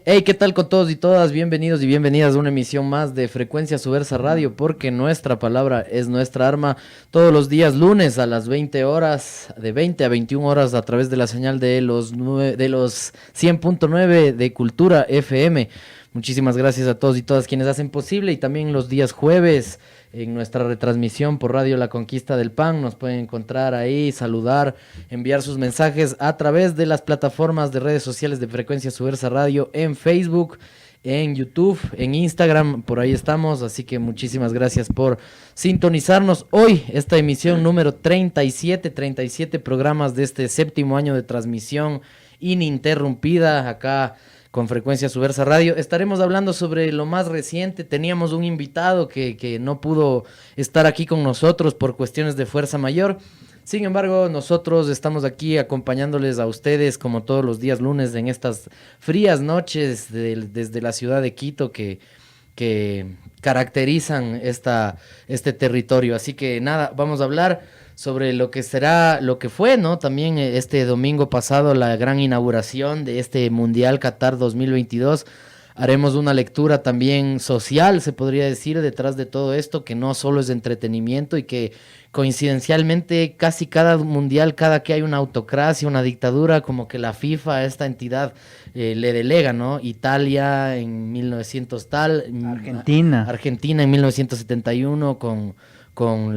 Hey, ¿qué tal con todos y todas? Bienvenidos y bienvenidas a una emisión más de Frecuencia Subversa Radio, porque nuestra palabra es nuestra arma. Todos los días lunes a las 20 horas, de 20 a 21 horas, a través de la señal de los 100.9 de Cultura FM. Muchísimas gracias a todos y todas quienes hacen posible, y también los días jueves en nuestra retransmisión por Radio La Conquista del Pan. Nos pueden encontrar ahí, saludar, enviar sus mensajes a través de las plataformas de redes sociales de Frecuencia Subversa Radio, en Facebook, en YouTube, en Instagram, por ahí estamos. Así que muchísimas gracias por sintonizarnos hoy, esta emisión número 37 programas de este séptimo año de transmisión ininterrumpida acá con Frecuencia Subversa Radio. Estaremos hablando sobre lo más reciente. Teníamos un invitado que no pudo estar aquí con nosotros por cuestiones de fuerza mayor. Sin embargo, nosotros estamos aquí acompañándoles a ustedes como todos los días lunes en estas frías noches desde la ciudad de Quito que caracterizan este territorio. Así que nada, vamos a hablar sobre lo que será, lo que fue, ¿no? También este domingo pasado, la gran inauguración de este Mundial Qatar 2022. Haremos una lectura también social, se podría decir, detrás de todo esto, que no solo es entretenimiento y que coincidencialmente casi cada mundial, cada que hay una autocracia, una dictadura, como que la FIFA, esta entidad, le delega, ¿no? Italia en 1900 tal, Argentina en 1971 con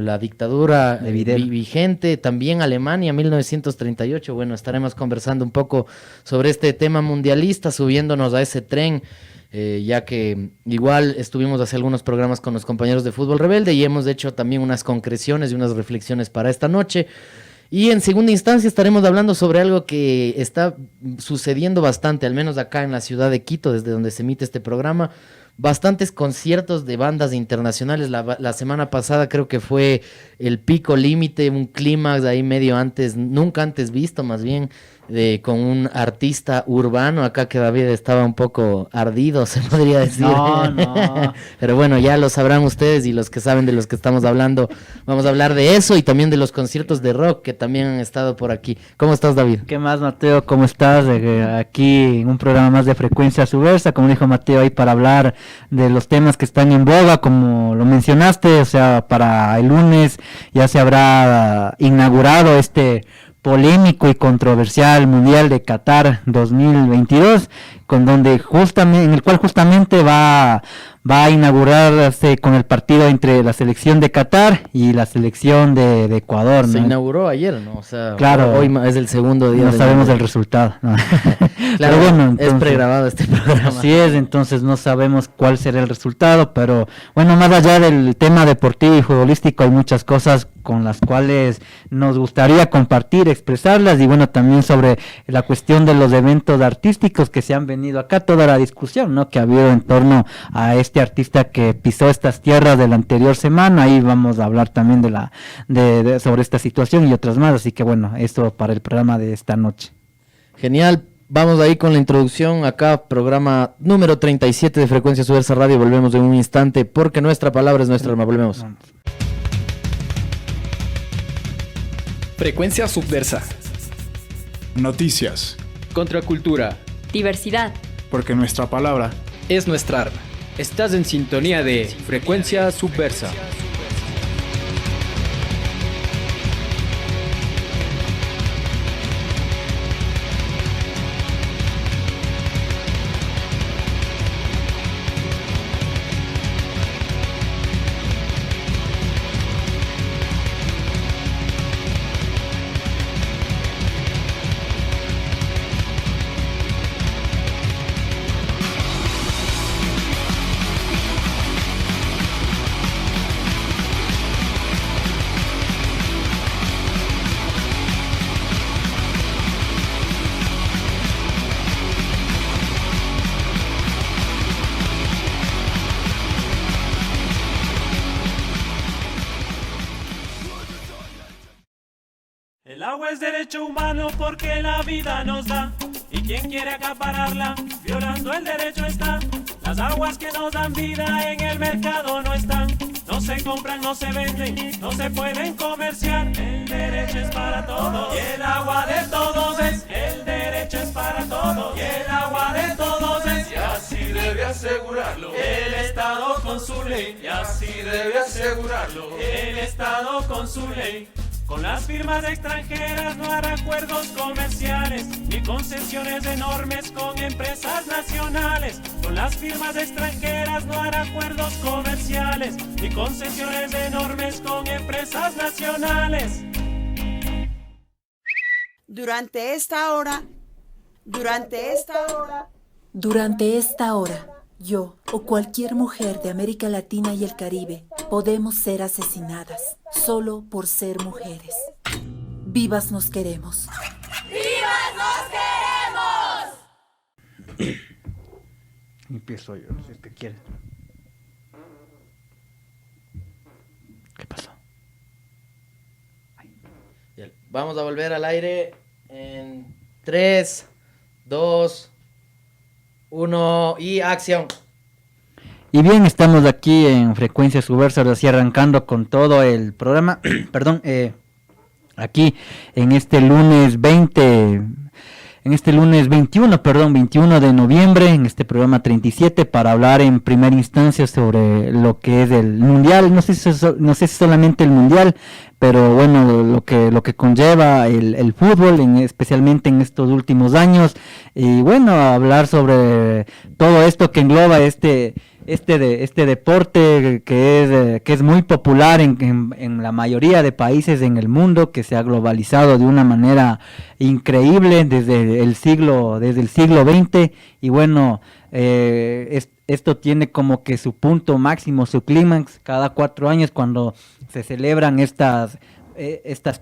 la dictadura vigente, también Alemania 1938. Bueno, estaremos conversando un poco sobre este tema mundialista, subiéndonos a ese tren, ya que igual estuvimos hace algunos programas con los compañeros de Fútbol Rebelde y hemos hecho también unas concreciones y unas reflexiones para esta noche. Y en segunda instancia estaremos hablando sobre algo que está sucediendo bastante, al menos acá en la ciudad de Quito, desde donde se emite este programa. Bastantes conciertos de bandas internacionales. La semana pasada creo que fue el pico límite, un clímax ahí medio antes, nunca antes visto más bien, con un artista urbano acá que David estaba un poco ardido, se podría decir. No. Pero bueno, ya lo sabrán ustedes y los que saben de los que estamos hablando. Vamos a hablar de eso y también de los conciertos de rock que también han estado por aquí. ¿Cómo estás, David? ¿Qué más, Mateo? ¿Cómo estás? Aquí en un programa más de Frecuencia Subversa, como dijo Mateo, ahí para hablar de los temas que están en boga, como lo mencionaste. O sea, para el lunes ya se habrá inaugurado este polémico y controversial Mundial de Qatar 2022, en el cual justamente va a inaugurarse con el partido entre la selección de Qatar y la selección de Ecuador, ¿no? Se inauguró ayer, ¿no? O sea, claro, hoy es el segundo día. No sabemos el resultado, ¿no? Claro, pero bueno, entonces, es pregrabado este programa. Así es, entonces no sabemos cuál será el resultado, pero bueno, más allá del tema deportivo y futbolístico, hay muchas cosas con las cuales nos gustaría compartir, expresarlas, y bueno, también sobre la cuestión de los eventos artísticos que se han venido acá, toda la discusión, ¿no?, que ha habido en torno a este artista que pisó estas tierras de la anterior semana. Ahí vamos a hablar también sobre esta situación y otras más, así que bueno, esto para el programa de esta noche. Genial. Vamos ahí con la introducción, acá programa número 37 de Frecuencia Subversa Radio. Volvemos en un instante porque nuestra palabra es nuestra arma. Volvemos. Frecuencia Subversa. Noticias. Contracultura. Diversidad. Porque nuestra palabra es nuestra arma. Estás en sintonía de Frecuencia Subversa. El agua es derecho humano porque la vida nos da, y quien quiere acapararla, violando el derecho está. Las aguas que nos dan vida en el mercado no están, no se compran, no se venden, no se pueden comerciar. El derecho es para todos, y el agua de todos es. El derecho es para todos, y el agua de todos es. asegurarlo. El Estado con su ley, y así debe asegurarlo. El Estado con su ley. Con las firmas extranjeras no hará acuerdos comerciales, ni concesiones enormes con empresas nacionales. Con las firmas extranjeras no hará acuerdos comerciales, ni concesiones enormes con empresas nacionales. Durante esta hora, yo o cualquier mujer de América Latina y el Caribe podemos ser asesinadas solo por ser mujeres. ¡Vivas nos queremos! ¡Vivas nos queremos! Empiezo yo, si es que quieres. ¿Qué pasó? Bien, vamos a volver al aire en 3, 2, 1 y acción. Y bien, estamos aquí en Frecuencia Subversa, ahora sí arrancando con todo el programa, perdón, aquí en este lunes 21 de noviembre, en este programa 37, para hablar en primera instancia sobre lo que es el Mundial, no sé si solamente el Mundial, pero bueno, lo que conlleva el fútbol, especialmente en estos últimos años, y bueno, hablar sobre todo esto que engloba este deporte que es muy popular en la mayoría de países en el mundo, que se ha globalizado de una manera increíble desde el siglo XX, y bueno, esto tiene como que su punto máximo, su clímax, cada 4 años cuando se celebran estas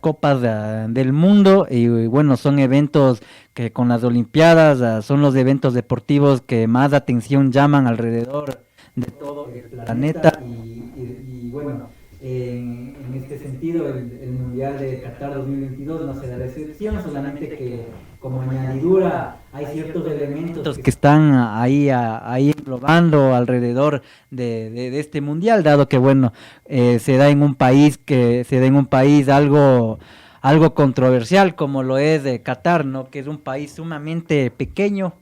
copas del mundo, y bueno, son eventos que con las Olimpiadas son los eventos deportivos que más atención llaman alrededor de todo el planeta, y bueno, en este sentido el Mundial de Qatar 2022 no será la excepción, solamente que como añadidura hay ciertos elementos que están ahí englobando alrededor de este Mundial, dado que bueno, se da en un país algo controversial como lo es de Qatar, ¿no? Que es un país sumamente pequeño.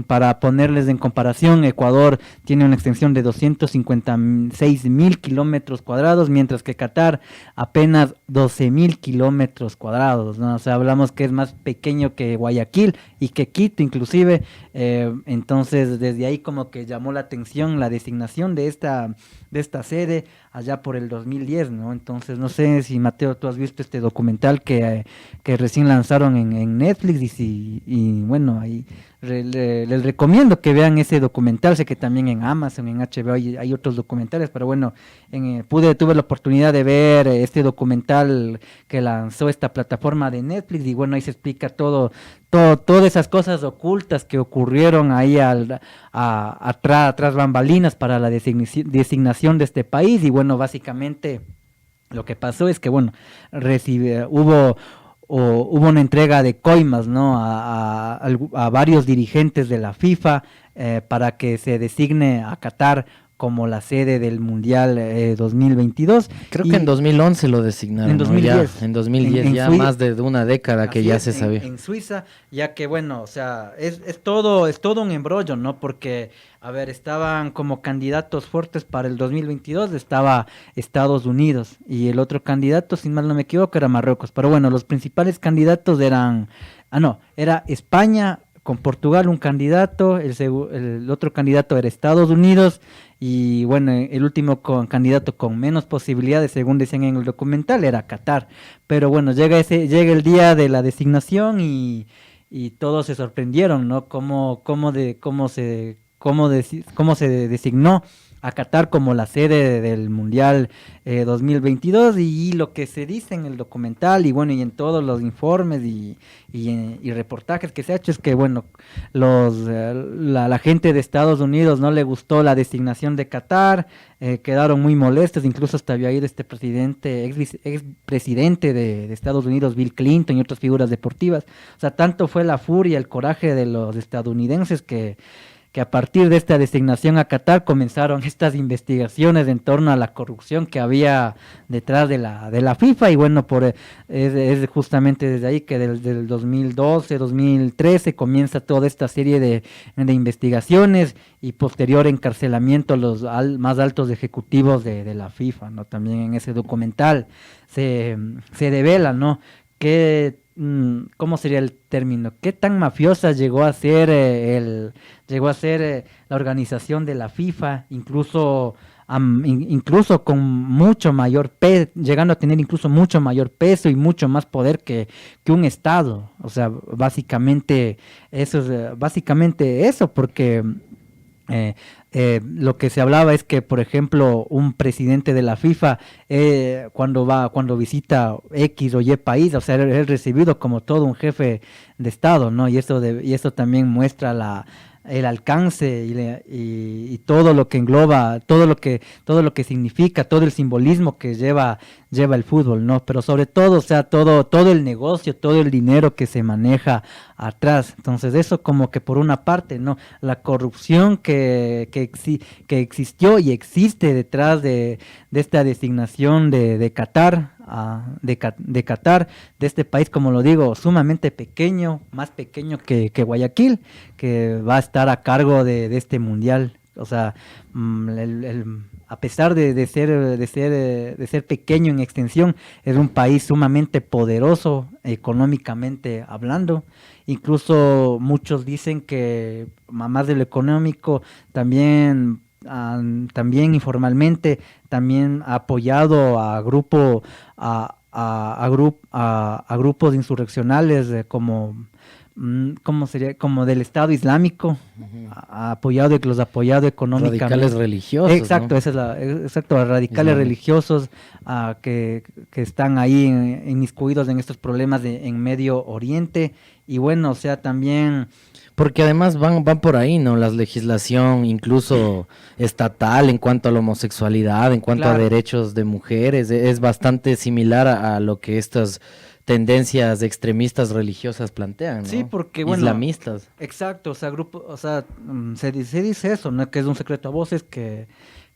Para ponerles en comparación, Ecuador tiene una extensión de 256,000 kilómetros cuadrados, mientras que Qatar apenas 12,000 kilómetros cuadrados, ¿no? O sea, hablamos que es más pequeño que Guayaquil y que Quito inclusive, entonces desde ahí como que llamó la atención la designación de esta sede allá por el 2010, ¿no? Entonces no sé si, Mateo, tú has visto este documental que recién lanzaron en Netflix, y bueno, ahí les recomiendo que vean ese documental. Sé que también en Amazon, en HBO hay otros documentales, pero bueno, tuve la oportunidad de ver este documental que lanzó esta plataforma de Netflix, y bueno, ahí se explica todas esas cosas ocultas que ocurrieron ahí tras bambalinas para la designación de este país. Y bueno, básicamente lo que pasó es que bueno, hubo una entrega de coimas, ¿no? a varios dirigentes de la FIFA para que se designe a Qatar como la sede del Mundial 2022. Creo que en 2011 lo designaron. En 2010. ¿No? En 2010, en ya más de una década que ya se sabía. En Suiza, ya que bueno, o sea, es todo un embrollo, ¿no? Porque, a ver, estaban como candidatos fuertes para el 2022, estaba Estados Unidos, y el otro candidato, si mal no me equivoco, era Marruecos. Pero bueno, los principales candidatos era España, con Portugal un candidato, el otro candidato era Estados Unidos, y bueno, el último candidato con menos posibilidades, según decían en el documental, era Qatar. Pero bueno, llega el día de la designación, y todos se sorprendieron, ¿no? Cómo se designó a Qatar como la sede del Mundial 2022, y lo que se dice en el documental, y bueno, y en todos los informes y reportajes que se ha hecho, es que bueno, la gente de Estados Unidos no le gustó la designación de Qatar, quedaron muy molestos, incluso hasta había ido este expresidente de Estados Unidos, Bill Clinton, y otras figuras deportivas. O sea, tanto fue la furia, el coraje de los estadounidenses que que a partir de esta designación a Qatar comenzaron estas investigaciones en torno a la corrupción que había detrás de la FIFA, y bueno, es justamente desde ahí que desde el 2012, 2013 comienza toda esta serie de investigaciones y posterior encarcelamiento a los más altos ejecutivos de la FIFA, ¿no? También en ese documental se devela, ¿no? ¿Cómo sería el término? ¿Qué tan mafiosa llegó a ser la organización de la FIFA, incluso con mucho mayor peso, llegando a tener incluso mucho mayor peso y mucho más poder que un Estado? O sea, básicamente eso, porque lo que se hablaba es que, por ejemplo, un presidente de la FIFA, cuando visita X o Y país, o sea, es recibido como todo un jefe de Estado, ¿no? Y eso también muestra el alcance y todo lo que engloba, todo lo que significa, todo el simbolismo que lleva el fútbol, ¿no? Pero sobre todo, o sea, todo el negocio, todo el dinero que se maneja atrás. Entonces eso como que por una parte, ¿no? La corrupción que existió y existe detrás de esta designación de Qatar, de Qatar, de este país, como lo digo, sumamente pequeño, más pequeño que Guayaquil, que va a estar a cargo de este mundial. O sea, a pesar de ser pequeño en extensión, es un país sumamente poderoso económicamente hablando. Incluso muchos dicen que, más de lo económico, también informalmente, también ha apoyado a grupos insurreccionales ¿cómo sería? Como del Estado Islámico, los ha apoyado económicamente. Radicales religiosos. Exacto, ¿no? Exacto, radicales religiosos que están ahí inmiscuidos en estos problemas en Medio Oriente. Y bueno, o sea, también... Porque además van por ahí, ¿no? La legislación incluso estatal en cuanto a la homosexualidad, en cuanto a derechos de mujeres, es bastante similar a lo que estas tendencias extremistas religiosas plantean, ¿no? Sí, porque bueno, islamistas. Exacto, o sea, se dice eso, no es que es un secreto a voces que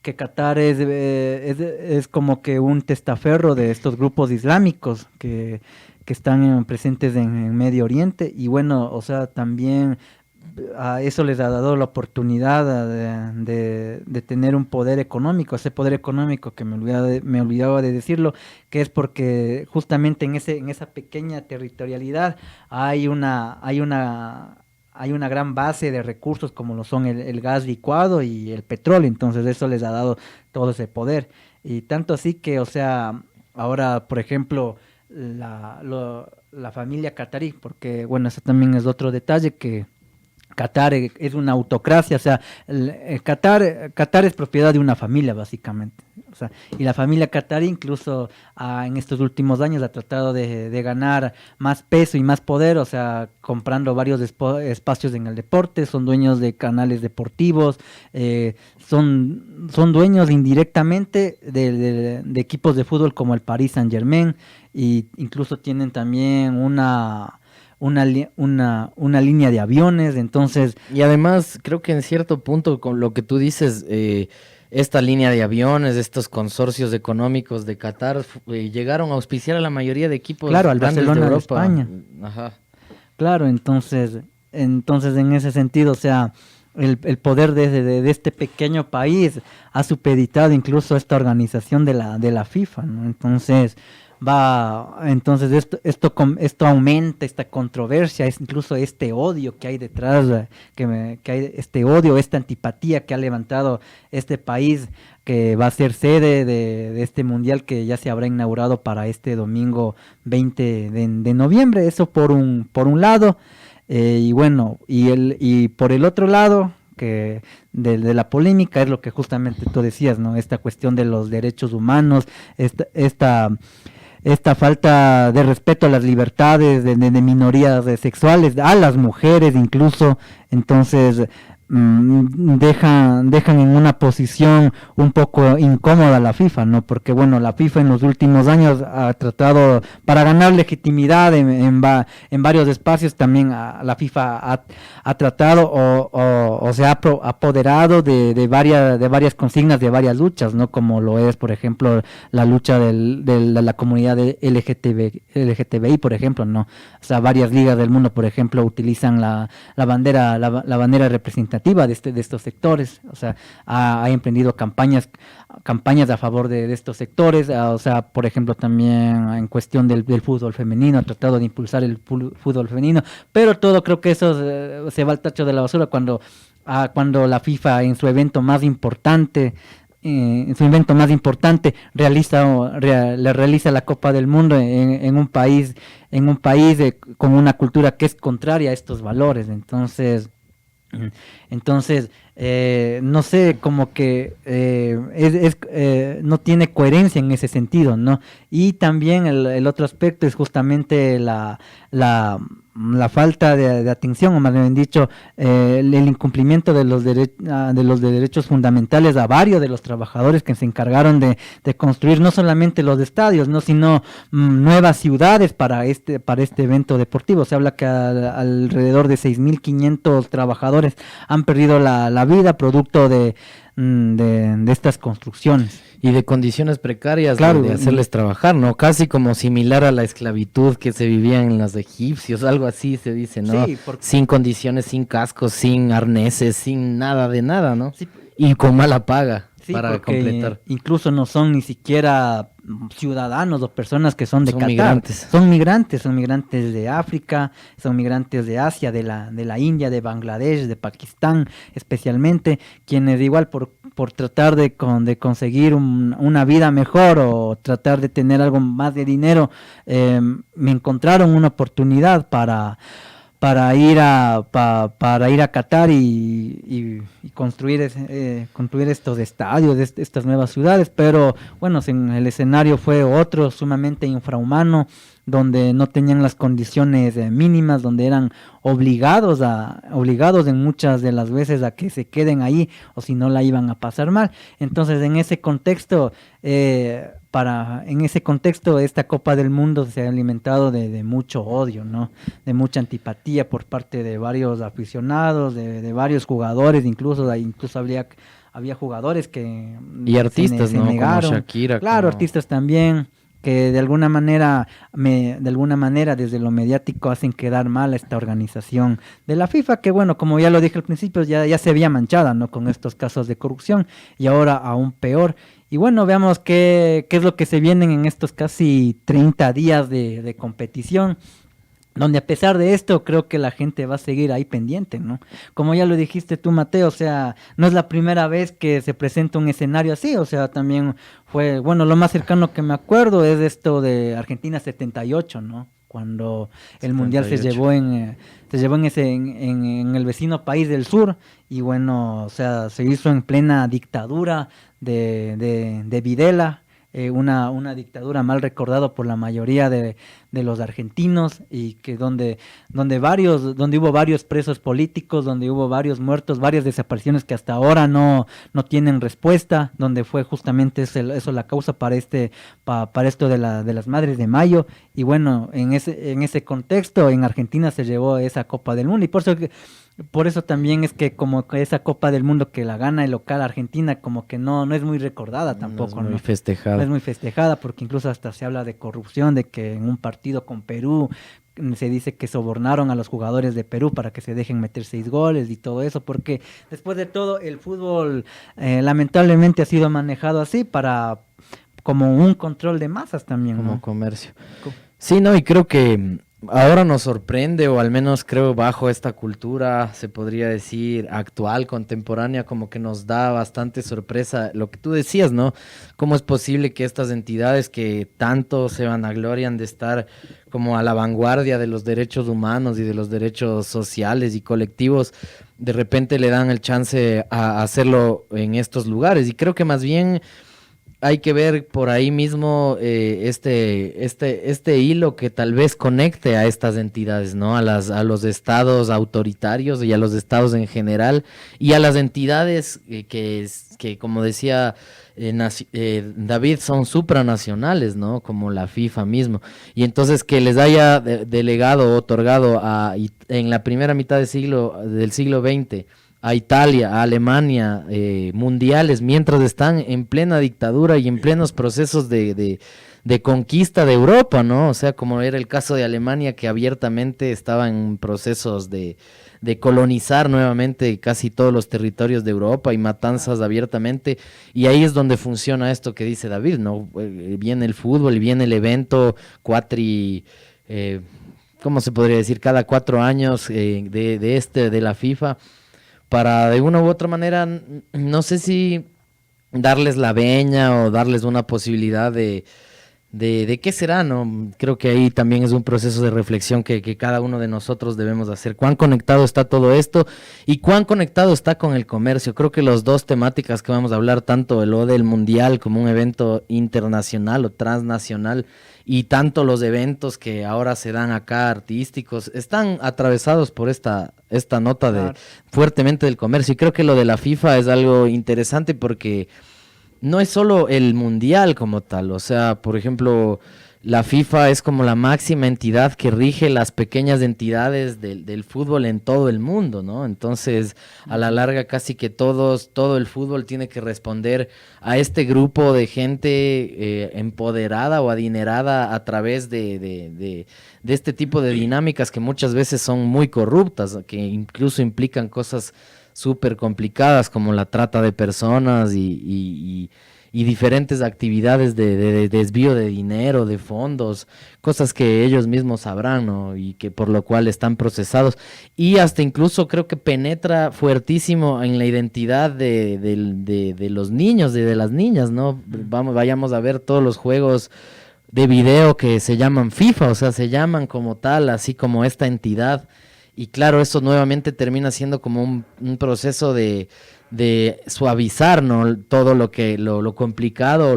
Qatar es como que un testaferro de estos grupos islámicos que están presentes en Medio Oriente, y bueno, o sea, también a eso les ha dado la oportunidad de tener un poder económico, ese poder económico que me olvidaba de decirlo, que es porque justamente en esa pequeña territorialidad hay una gran base de recursos como lo son el gas licuado y el petróleo. Entonces eso les ha dado todo ese poder, y tanto así que, o sea, ahora, por ejemplo, la familia catarí, porque bueno, eso también es otro detalle, que Qatar es una autocracia, o sea, Qatar es propiedad de una familia, básicamente. O sea, y la familia catarí incluso en estos últimos años ha tratado de ganar más peso y más poder, o sea, comprando varios espacios en el deporte, son dueños de canales deportivos, son dueños indirectamente de equipos de fútbol como el Paris Saint-Germain, y incluso tienen también una línea de aviones. Entonces, y además creo que en cierto punto, con lo que tú dices, esta línea de aviones, estos consorcios económicos de Qatar llegaron a auspiciar a la mayoría de equipos, claro, al grandes Barcelona de Europa. de España. Ajá. Claro, entonces en ese sentido, o sea, el poder de este pequeño país ha supeditado incluso esta organización de la FIFA, ¿no? Entonces esto aumenta esta controversia, incluso este odio que hay detrás, que hay este odio, esta antipatía que ha levantado este país, que va a ser sede de este mundial que ya se habrá inaugurado para este domingo 20 de noviembre. Eso por un lado, y bueno, y por el otro lado, que de la polémica, es lo que justamente tú decías, ¿no? Esta cuestión de los derechos humanos, esta falta de respeto a las libertades de minorías sexuales, a las mujeres incluso. Entonces, dejan en una posición un poco incómoda a la FIFA, ¿no? Porque bueno, la FIFA en los últimos años ha tratado, para ganar legitimidad en varios espacios, también la FIFA ha tratado o se ha apoderado de varias consignas, de varias luchas, ¿no? Como lo es, por ejemplo, la lucha de la comunidad de LGTBI, por ejemplo, ¿no? O sea, varias ligas del mundo, por ejemplo, utilizan la bandera representativa de estos sectores, o sea, ha emprendido campañas a favor de estos sectores, o sea, por ejemplo, también en cuestión del fútbol femenino, ha tratado de impulsar el fútbol femenino, pero todo creo que eso se va al tacho de la basura cuando la FIFA en su evento más importante realiza la Copa del Mundo en un país con una cultura que es contraria a estos valores. Entonces no sé, como que no tiene coherencia en ese sentido, ¿no? Y también el otro aspecto es justamente la falta de atención, o más bien dicho, el incumplimiento de los derechos fundamentales a varios de los trabajadores que se encargaron de construir no solamente los estadios, no, sino nuevas ciudades para este evento deportivo. Se habla que alrededor de 6.500 trabajadores han perdido la vida producto de estas construcciones. Y de condiciones precarias, claro, de hacerles trabajar, ¿no? Casi como similar a la esclavitud que se vivía en los egipcios, algo así se dice, ¿no? Sí, sin condiciones, sin cascos, sin arneses, sin nada de nada, ¿no? Sí. Y con mala paga, sí, para completar. Incluso no son ni siquiera ciudadanos o personas que son de Qatar. Migrantes. Son migrantes de África, son migrantes de Asia, de la India, de Bangladesh, de Pakistán, especialmente, quienes igual por tratar de conseguir una vida mejor o tratar de tener algo más de dinero, me encontraron una oportunidad para ir a Qatar y construir estos estadios, estas nuevas ciudades, pero bueno, el escenario fue otro sumamente infrahumano, donde no tenían las condiciones mínimas, donde eran obligados en muchas de las veces a que se queden ahí, o si no la iban a pasar mal. Entonces, en ese contexto, esta Copa del Mundo se ha alimentado de mucho odio, ¿no? De mucha antipatía por parte de varios aficionados, de varios jugadores, incluso había jugadores que y artistas, se ¿no? negaron. Como Shakira, claro, artistas también, que de alguna manera desde lo mediático hacen quedar mal a esta organización de la FIFA, que bueno, como ya lo dije al principio, ya se había manchada, ¿no? Con estos casos de corrupción, y ahora aún peor. Y bueno, veamos qué es lo que se vienen en estos casi 30 días de competición, donde a pesar de esto creo que la gente va a seguir ahí pendiente, ¿no? Como ya lo dijiste tú, Mateo, o sea, no es la primera vez que se presenta un escenario así, o sea, también fue, bueno, lo más cercano que me acuerdo es esto de Argentina 78, ¿no? Cuando el 78. Mundial se llevó en el vecino país del sur, y bueno, o sea, se hizo en plena dictadura de Videla, una dictadura mal recordada por la mayoría de los argentinos, y que donde hubo varios presos políticos, donde hubo varios muertos, varias desapariciones que hasta ahora no tienen respuesta, donde fue justamente eso la causa para esto de las Madres de Mayo. Y bueno, en ese contexto en Argentina se llevó esa Copa del Mundo, y por eso también es que como que esa Copa del Mundo que la gana el local Argentina, como que no es muy recordada tampoco. No es muy festejada. No es muy festejada, porque incluso hasta se habla de corrupción, de que en un partido con Perú se dice que sobornaron a los jugadores de Perú para que se dejen meter 6 goles y todo eso, porque después de todo el fútbol lamentablemente ha sido manejado así como un control de masas también, como ¿no? Comercio. Sí, no, y creo que ahora nos sorprende, o al menos creo bajo esta cultura, se podría decir, actual, contemporánea, como que nos da bastante sorpresa lo que tú decías, ¿no? ¿Cómo es posible que estas entidades que tanto se vanaglorian de estar como a la vanguardia de los derechos humanos y de los derechos sociales y colectivos, de repente le dan el chance a hacerlo en estos lugares? Y creo que más bien hay que ver por ahí mismo este hilo que tal vez conecte a estas entidades, ¿no? A los estados autoritarios y a los estados en general y a las entidades que como decía David, son supranacionales, ¿no? Como la FIFA mismo. Y entonces que les haya delegado o otorgado en la primera mitad del siglo XX a Italia, a Alemania, mundiales, mientras están en plena dictadura y en plenos procesos de conquista de Europa, ¿no? O sea, como era el caso de Alemania, que abiertamente estaba en procesos de colonizar nuevamente casi todos los territorios de Europa y matanzas abiertamente, y ahí es donde funciona esto que dice David, ¿no? Viene el fútbol, viene el evento ¿cómo se podría decir? Cada 4 años de la FIFA, para de una u otra manera, no sé si darles la veña o darles una posibilidad de qué será, ¿no? Creo que ahí también es un proceso de reflexión que cada uno de nosotros debemos hacer. ¿Cuán conectado está todo esto? Y cuán conectado está con el comercio. Creo que las dos temáticas que vamos a hablar, tanto lo del Mundial como un evento internacional o transnacional, y tanto los eventos que ahora se dan acá artísticos, están atravesados por esta nota fuertemente del comercio. Y creo que lo de la FIFA es algo interesante porque no es solo el mundial como tal, o sea, por ejemplo, la FIFA es como la máxima entidad que rige las pequeñas entidades del fútbol en todo el mundo, ¿no? Entonces, a la larga casi que todo el fútbol tiene que responder a este grupo de gente empoderada o adinerada a través de este tipo de dinámicas que muchas veces son muy corruptas, que incluso implican cosas súper complicadas como la trata de personas y diferentes actividades de desvío de dinero, de fondos, cosas que ellos mismos sabrán, ¿no? Y que por lo cual están procesados. Y hasta incluso creo que penetra fuertísimo en la identidad de los niños y de las niñas, ¿no? Vayamos a ver todos los juegos de video que se llaman FIFA, o sea, se llaman como tal, así como esta entidad. Y claro, eso nuevamente termina siendo como un proceso de suavizar, ¿no? Todo lo complicado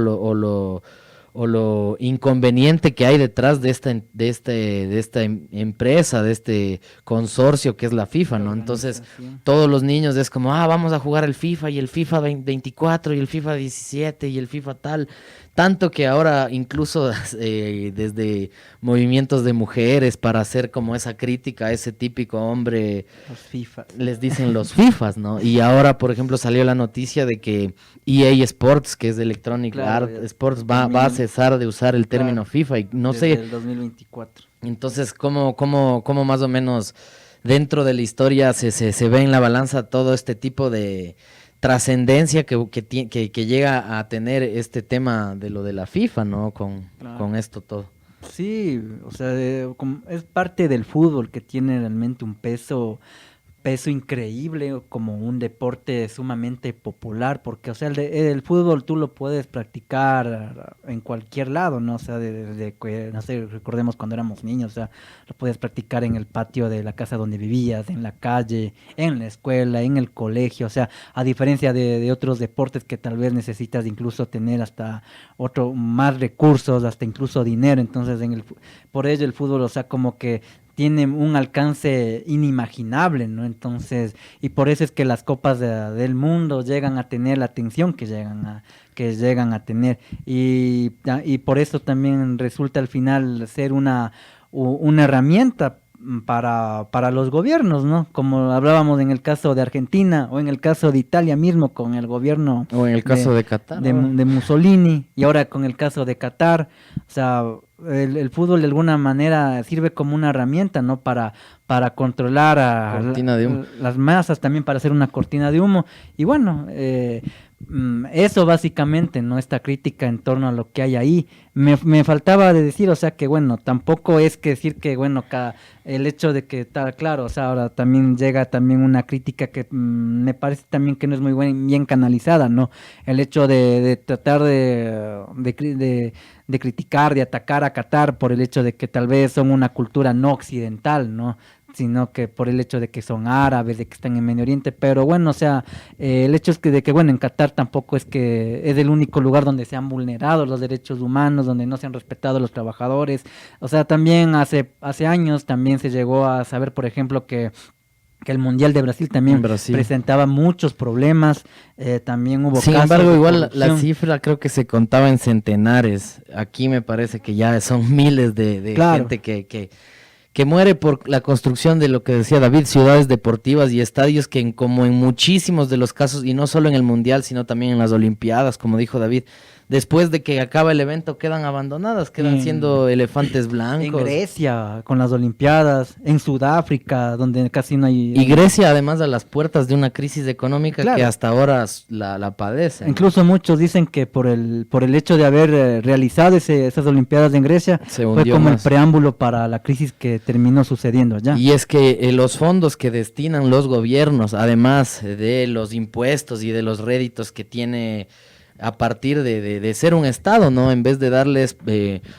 o lo inconveniente que hay detrás de esta empresa, de este consorcio que es la FIFA, ¿no? Entonces, todos los niños es como, vamos a jugar el FIFA y el FIFA 24 y el FIFA 17 y el FIFA tal. Tanto que ahora incluso desde movimientos de mujeres para hacer como esa crítica a ese típico hombre, los FIFA, les dicen los FIFAs, ¿no? Y ahora, por ejemplo, salió la noticia de que EA Sports, que es Electronic Art Sports, va a cesar de usar el término FIFA y no sé. Desde el 2024. Entonces, ¿cómo más o menos dentro de la historia se ve en la balanza todo este tipo de trascendencia que llega a tener este tema de lo de la FIFA, ¿no? Con esto todo. Sí, o sea, es parte del fútbol que tiene realmente un peso increíble, como un deporte sumamente popular, porque, o sea, el fútbol tú lo puedes practicar en cualquier lado, ¿no? O sea, desde que, no sé, recordemos cuando éramos niños, o sea, lo puedes practicar en el patio de la casa donde vivías, en la calle, en la escuela, en el colegio, o sea, a diferencia de otros deportes que tal vez necesitas incluso tener hasta más recursos, hasta incluso dinero. Entonces, por ello el fútbol, o sea, como que tiene un alcance inimaginable, ¿no? Entonces, y por eso es que las copas del mundo llegan a tener la atención que llegan a tener, y por eso también resulta al final ser una herramienta para los gobiernos, ¿no? Como hablábamos en el caso de Argentina o en el caso de Italia mismo con el gobierno, o en el caso de Qatar, de Mussolini, y ahora con el caso de Qatar. O sea, el fútbol de alguna manera sirve como una herramienta, ¿no? Para controlar a las masas, también para hacer una cortina de humo. Y bueno, eso básicamente, ¿no? Esta crítica en torno a lo que hay ahí. Me faltaba de decir, o sea, que bueno, tampoco es que decir que, bueno, el hecho de que está claro, o sea, ahora también llega también una crítica que me parece también que no es muy bien canalizada, ¿no? El hecho de tratar de criticar, de atacar a Qatar por el hecho de que tal vez son una cultura no occidental, ¿no? sino que por el hecho de que son árabes, de que están en Medio Oriente, pero bueno, o sea, el hecho es que bueno, en Qatar tampoco es que es el único lugar donde se han vulnerado los derechos humanos, donde no se han respetado los trabajadores, o sea, también hace años también se llegó a saber, por ejemplo, que el Mundial de Brasil también presentaba muchos problemas, también hubo Sin casos embargo, de igual corrupción. la cifra creo que se contaba en centenares. Aquí me parece que ya son miles de Claro. gente que muere por la construcción de lo que decía David, ciudades deportivas y estadios que como en muchísimos de los casos, y no solo en el Mundial, sino también en las Olimpiadas, como dijo David, después de que acaba el evento quedan abandonadas, quedan siendo elefantes blancos. En Grecia, con las Olimpiadas, en Sudáfrica, donde casi no hay... Y Grecia, además, a las puertas de una crisis económica Claro. que hasta ahora la padece, ¿no? Incluso muchos dicen que por el hecho de haber realizado esas Olimpiadas en Grecia, Se fue hundió como más. el preámbulo para la crisis que terminó sucediendo allá. Y es que los fondos que destinan los gobiernos, además de los impuestos y de los réditos que tiene a partir de ser un estado, ¿no? En vez de darles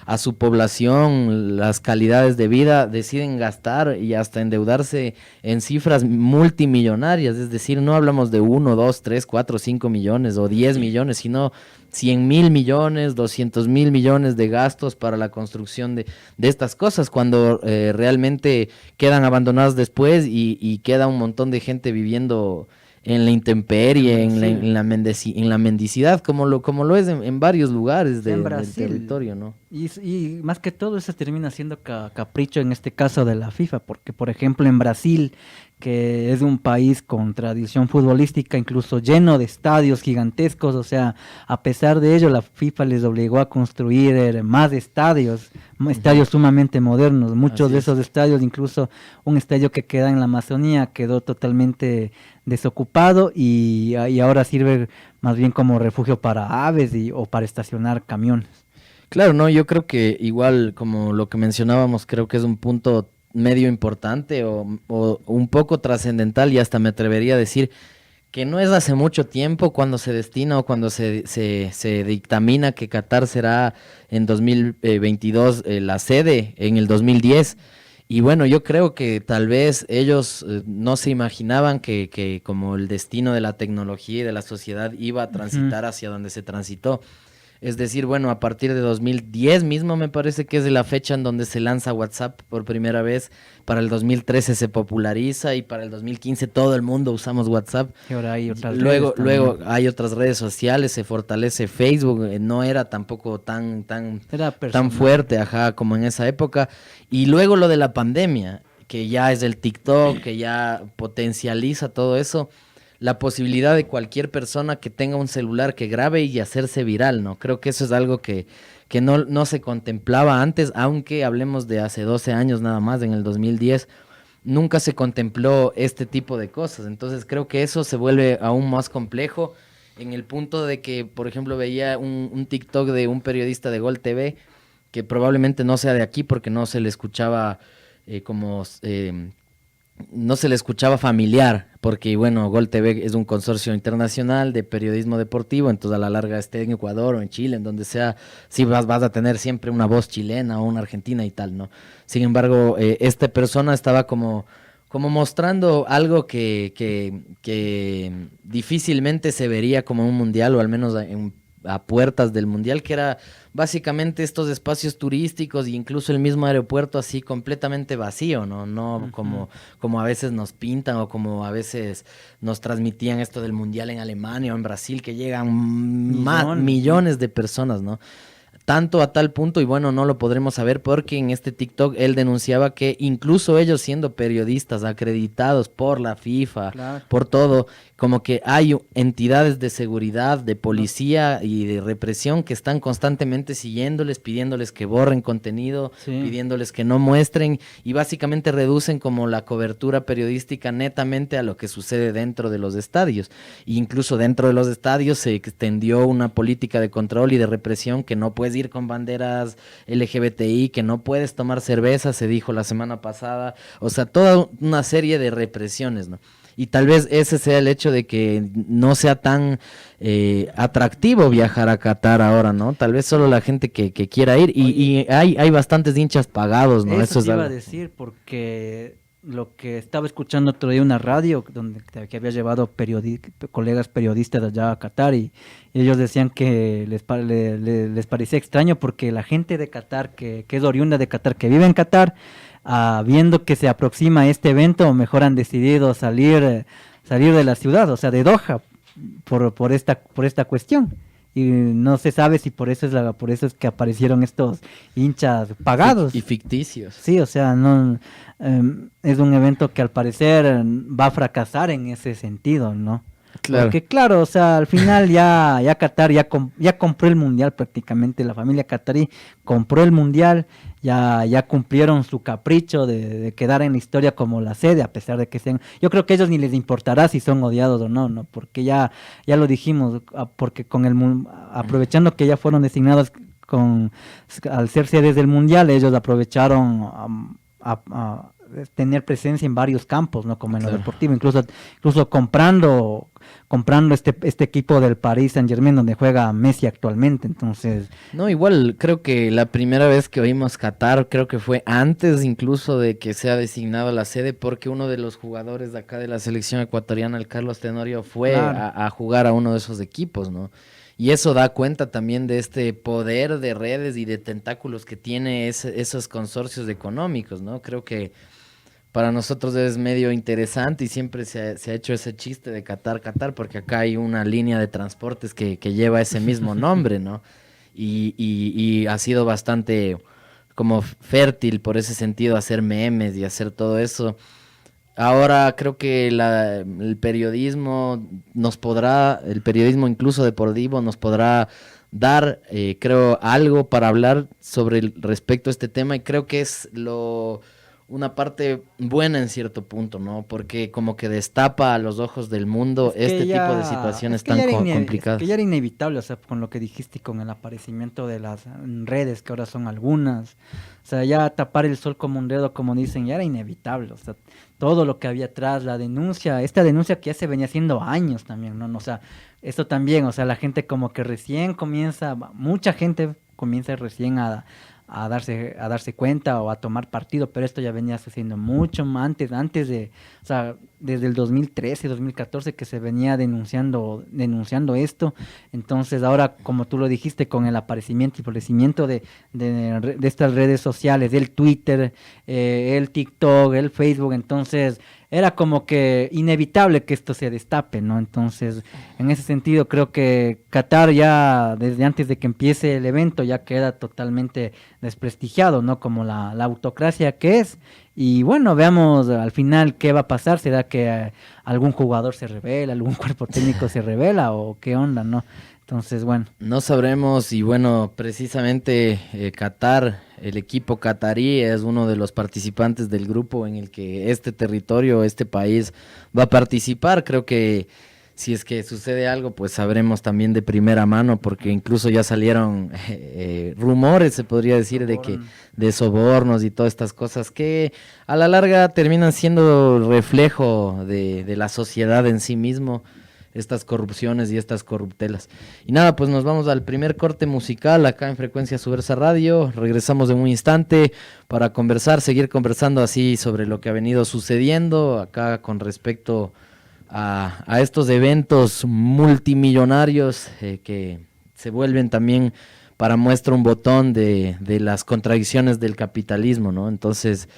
a su población las calidades de vida, deciden gastar y hasta endeudarse en cifras multimillonarias. Es decir, no hablamos de 1, 2, 3, 4, 5 millones o 10 millones, sino 100.000 millones, 200.000 millones de gastos para la construcción de estas cosas, cuando realmente quedan abandonadas después y queda un montón de gente viviendo en la intemperie, en la mendicidad, como lo es en varios lugares del territorio, ¿no? Y más que todo eso termina siendo capricho en este caso de la FIFA, porque por ejemplo en Brasil, que es un país con tradición futbolística, incluso lleno de estadios gigantescos, o sea, a pesar de ello la FIFA les obligó a construir más estadios sumamente modernos, muchos Así de es. esos estadios, incluso un estadio que queda en la Amazonía quedó totalmente desocupado y ahora sirve más bien como refugio para aves o para estacionar camiones. Claro, no, yo creo que igual como lo que mencionábamos, creo que es un punto medio importante o un poco trascendental, y hasta me atrevería a decir que no es hace mucho tiempo cuando se destina o cuando se dictamina que Qatar será en 2022 la sede en el 2010. Y bueno, yo creo que tal vez ellos no se imaginaban que como el destino de la tecnología y de la sociedad iba a transitar hacia donde se transitó. Es decir, bueno, a partir de 2010 mismo me parece que es de la fecha en donde se lanza WhatsApp por primera vez. Para el 2013 se populariza y para el 2015 todo el mundo usamos WhatsApp. Y ahora hay otras Luego redes hay otras redes sociales, se fortalece Facebook, no era tampoco tan Era personal. fuerte, ajá, como en esa época. Y luego lo de la pandemia, que ya es el TikTok, que ya potencializa todo eso. La posibilidad de cualquier persona que tenga un celular que grabe y hacerse viral, ¿no? Creo que eso es algo que no se contemplaba antes, aunque hablemos de hace 12 años nada más, en el 2010, nunca se contempló este tipo de cosas. Entonces creo que eso se vuelve aún más complejo en el punto de que, por ejemplo, veía un TikTok de un periodista de Gol TV, que probablemente no sea de aquí porque no se le escuchaba no se le escuchaba familiar, porque bueno, Gol TV es un consorcio internacional de periodismo deportivo, entonces a la larga esté en Ecuador o en Chile, en donde sea, sí vas a tener siempre una voz chilena o una argentina y tal, ¿no? Sin embargo, esta persona estaba como mostrando algo que difícilmente se vería como un mundial, o al menos a puertas del mundial, que era básicamente estos espacios turísticos e incluso el mismo aeropuerto así completamente vacío, no como a veces nos pintan o como a veces nos transmitían esto del mundial en Alemania o en Brasil, que llegan millones de personas, ¿no? Tanto a tal punto, y bueno, no lo podremos saber porque en este TikTok él denunciaba que incluso ellos siendo periodistas acreditados por la FIFA, Claro. por todo, como que hay entidades de seguridad, de policía y de represión que están constantemente siguiéndoles, pidiéndoles que borren contenido, pidiéndoles que no muestren, y básicamente reducen como la cobertura periodística netamente a lo que sucede dentro de los estadios. E incluso dentro de los estadios se extendió una política de control y de represión, que no puedes ir con banderas LGBTI, que no puedes tomar cerveza, se dijo la semana pasada, o sea, toda una serie de represiones, ¿no? Y tal vez ese sea el hecho de que no sea tan atractivo viajar a Qatar ahora, ¿no? Tal vez solo la gente que quiera ir, y hay bastantes hinchas pagados, ¿no? Eso es te iba algo. a decir, porque lo que estaba escuchando otro día una radio donde que había llevado colegas periodistas allá a Qatar y ellos decían que les parecía extraño porque la gente de Qatar, que es oriunda de Qatar, que vive en Qatar, viendo que se aproxima este evento, mejor han decidido salir de la ciudad, o sea, de Doha, por esta cuestión. Y no se sabe si por eso es que aparecieron estos hinchas pagados Y ficticios. Sí, o sea, no es un evento que al parecer va a fracasar en ese sentido, ¿no? Claro. Porque claro, o sea, al final ya Qatar ya compró el mundial prácticamente, la familia qatarí compró el mundial, ya cumplieron su capricho de quedar en la historia como la sede, a pesar de que sean, yo creo que a ellos ni les importará si son odiados o no, ¿no? Porque ya lo dijimos, porque aprovechando que ya fueron designados al ser sedes del mundial, ellos aprovecharon a tener presencia en varios campos, ¿no? Como en lo deportivo, incluso comprando este equipo del Paris Saint-Germain donde juega Messi actualmente, entonces... No, igual creo que la primera vez que oímos Qatar, creo que fue antes incluso de que sea designado la sede, porque uno de los jugadores de acá de la selección ecuatoriana, el Carlos Tenorio, fue a jugar a uno de esos equipos, ¿no? Y eso da cuenta también de este poder de redes y de tentáculos que tiene esos consorcios económicos, ¿no? Creo que para nosotros es medio interesante y siempre se ha hecho ese chiste de Qatar, porque acá hay una línea de transportes que lleva ese mismo nombre, ¿no? Y ha sido bastante como fértil por ese sentido hacer memes y hacer todo eso. Ahora creo que el periodismo el periodismo incluso deportivo nos podrá dar, creo, algo para hablar sobre respecto a este tema y creo que es una parte buena en cierto punto, ¿no? Porque como que destapa a los ojos del mundo tipo de situaciones tan complicadas. Es que ya era inevitable, o sea, con lo que dijiste y con el aparecimiento de las redes, que ahora son algunas, o sea, ya tapar el sol como un dedo, como dicen, ya era inevitable, o sea, todo lo que había atrás, esta denuncia que ya se venía haciendo años también, ¿no? O sea, esto también, o sea, la gente como que mucha gente comienza recién a darse cuenta o a tomar partido, pero esto ya venía sucediendo mucho antes de, o sea, desde el 2013, 2014 que se venía denunciando esto. Entonces ahora, como tú lo dijiste, con el aparecimiento y florecimiento de estas redes sociales, del Twitter, el TikTok, el Facebook, entonces era como que inevitable que esto se destape, ¿no? Entonces, en ese sentido, creo que Qatar ya, desde antes de que empiece el evento, ya queda totalmente desprestigiado, ¿no? Como la autocracia que es. Y bueno, veamos al final qué va a pasar. ¿Será que algún jugador se revela, algún cuerpo técnico se revela o qué onda, no? Entonces, bueno. No sabremos y bueno, precisamente Qatar, el equipo qatarí es uno de los participantes del grupo en el que este territorio, este país va a participar. Creo que si es que sucede algo, pues sabremos también de primera mano, porque incluso ya salieron rumores, se podría decir, de sobornos y todas estas cosas que a la larga terminan siendo reflejo de la sociedad en sí mismo, estas corrupciones y estas corruptelas. Y nada, pues nos vamos al primer corte musical acá en Frecuencia Subversa Radio. Regresamos en un instante para seguir conversando así sobre lo que ha venido sucediendo acá con respecto a estos eventos multimillonarios que se vuelven también para muestra un botón de las contradicciones del capitalismo, ¿no? Entonces,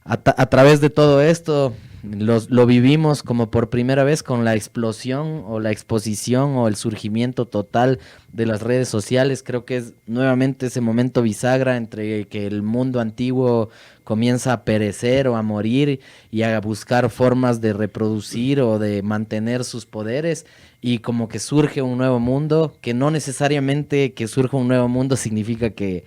a través de todo esto lo vivimos como por primera vez con la explosión o la exposición o el surgimiento total de las redes sociales. Creo que es nuevamente ese momento bisagra entre que el mundo antiguo comienza a perecer o a morir y a buscar formas de reproducir o de mantener sus poderes, y como que surge un nuevo mundo, que no necesariamente que surja un nuevo mundo significa que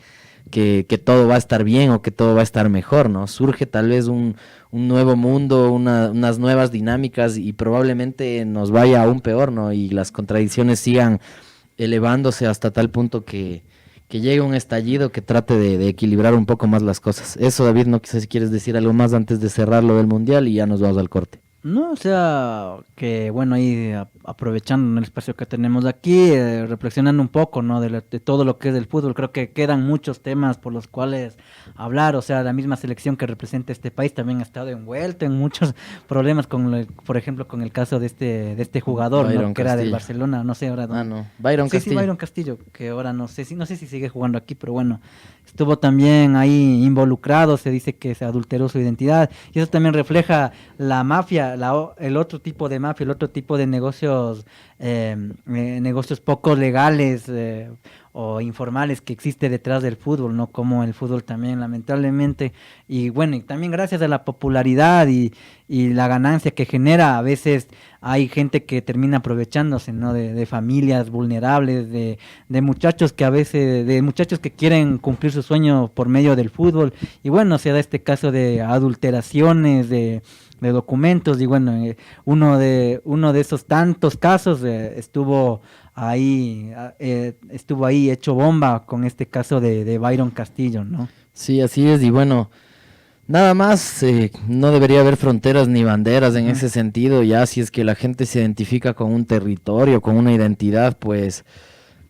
todo va a estar bien o que todo va a estar mejor, ¿no? Surge tal vez un nuevo mundo, unas nuevas dinámicas y probablemente nos vaya aún peor, ¿no? Y las contradicciones sigan elevándose hasta tal punto que llegue un estallido que trate de equilibrar un poco más las cosas. Eso, David, no sé si quieres decir algo más antes de cerrar lo del Mundial y ya nos vamos al corte. No, o sea, que bueno, ahí aprovechando el espacio que tenemos aquí, reflexionando un poco, ¿no? De todo lo que es el fútbol, creo que quedan muchos temas por los cuales hablar, o sea, la misma selección que representa este país también ha estado envuelto en muchos problemas, por ejemplo, con el caso de este jugador, ¿no? Que era del Barcelona, no sé ahora. No, Byron Castillo. Sí, Byron Castillo, que ahora no sé si sigue jugando aquí, pero bueno, estuvo también ahí involucrado, se dice que se adulteró su identidad, y eso también refleja la mafia, el otro tipo de mafia, el otro tipo de negocios, negocios poco legales o informales que existe detrás del fútbol, ¿no? Como el fútbol también, lamentablemente, y bueno, y también gracias a la popularidad y la ganancia que genera, a veces hay gente que termina aprovechándose, ¿no? De familias vulnerables, de muchachos que a veces, de muchachos que quieren cumplir su sueño por medio del fútbol, y bueno, se da este caso de adulteraciones, de documentos, y bueno, uno de esos tantos casos estuvo ahí hecho bomba con este caso de Byron Castillo, ¿no? Sí, así es, y bueno, nada más, no debería haber fronteras ni banderas en ese sentido, ya si es que la gente se identifica con un territorio, con una identidad, pues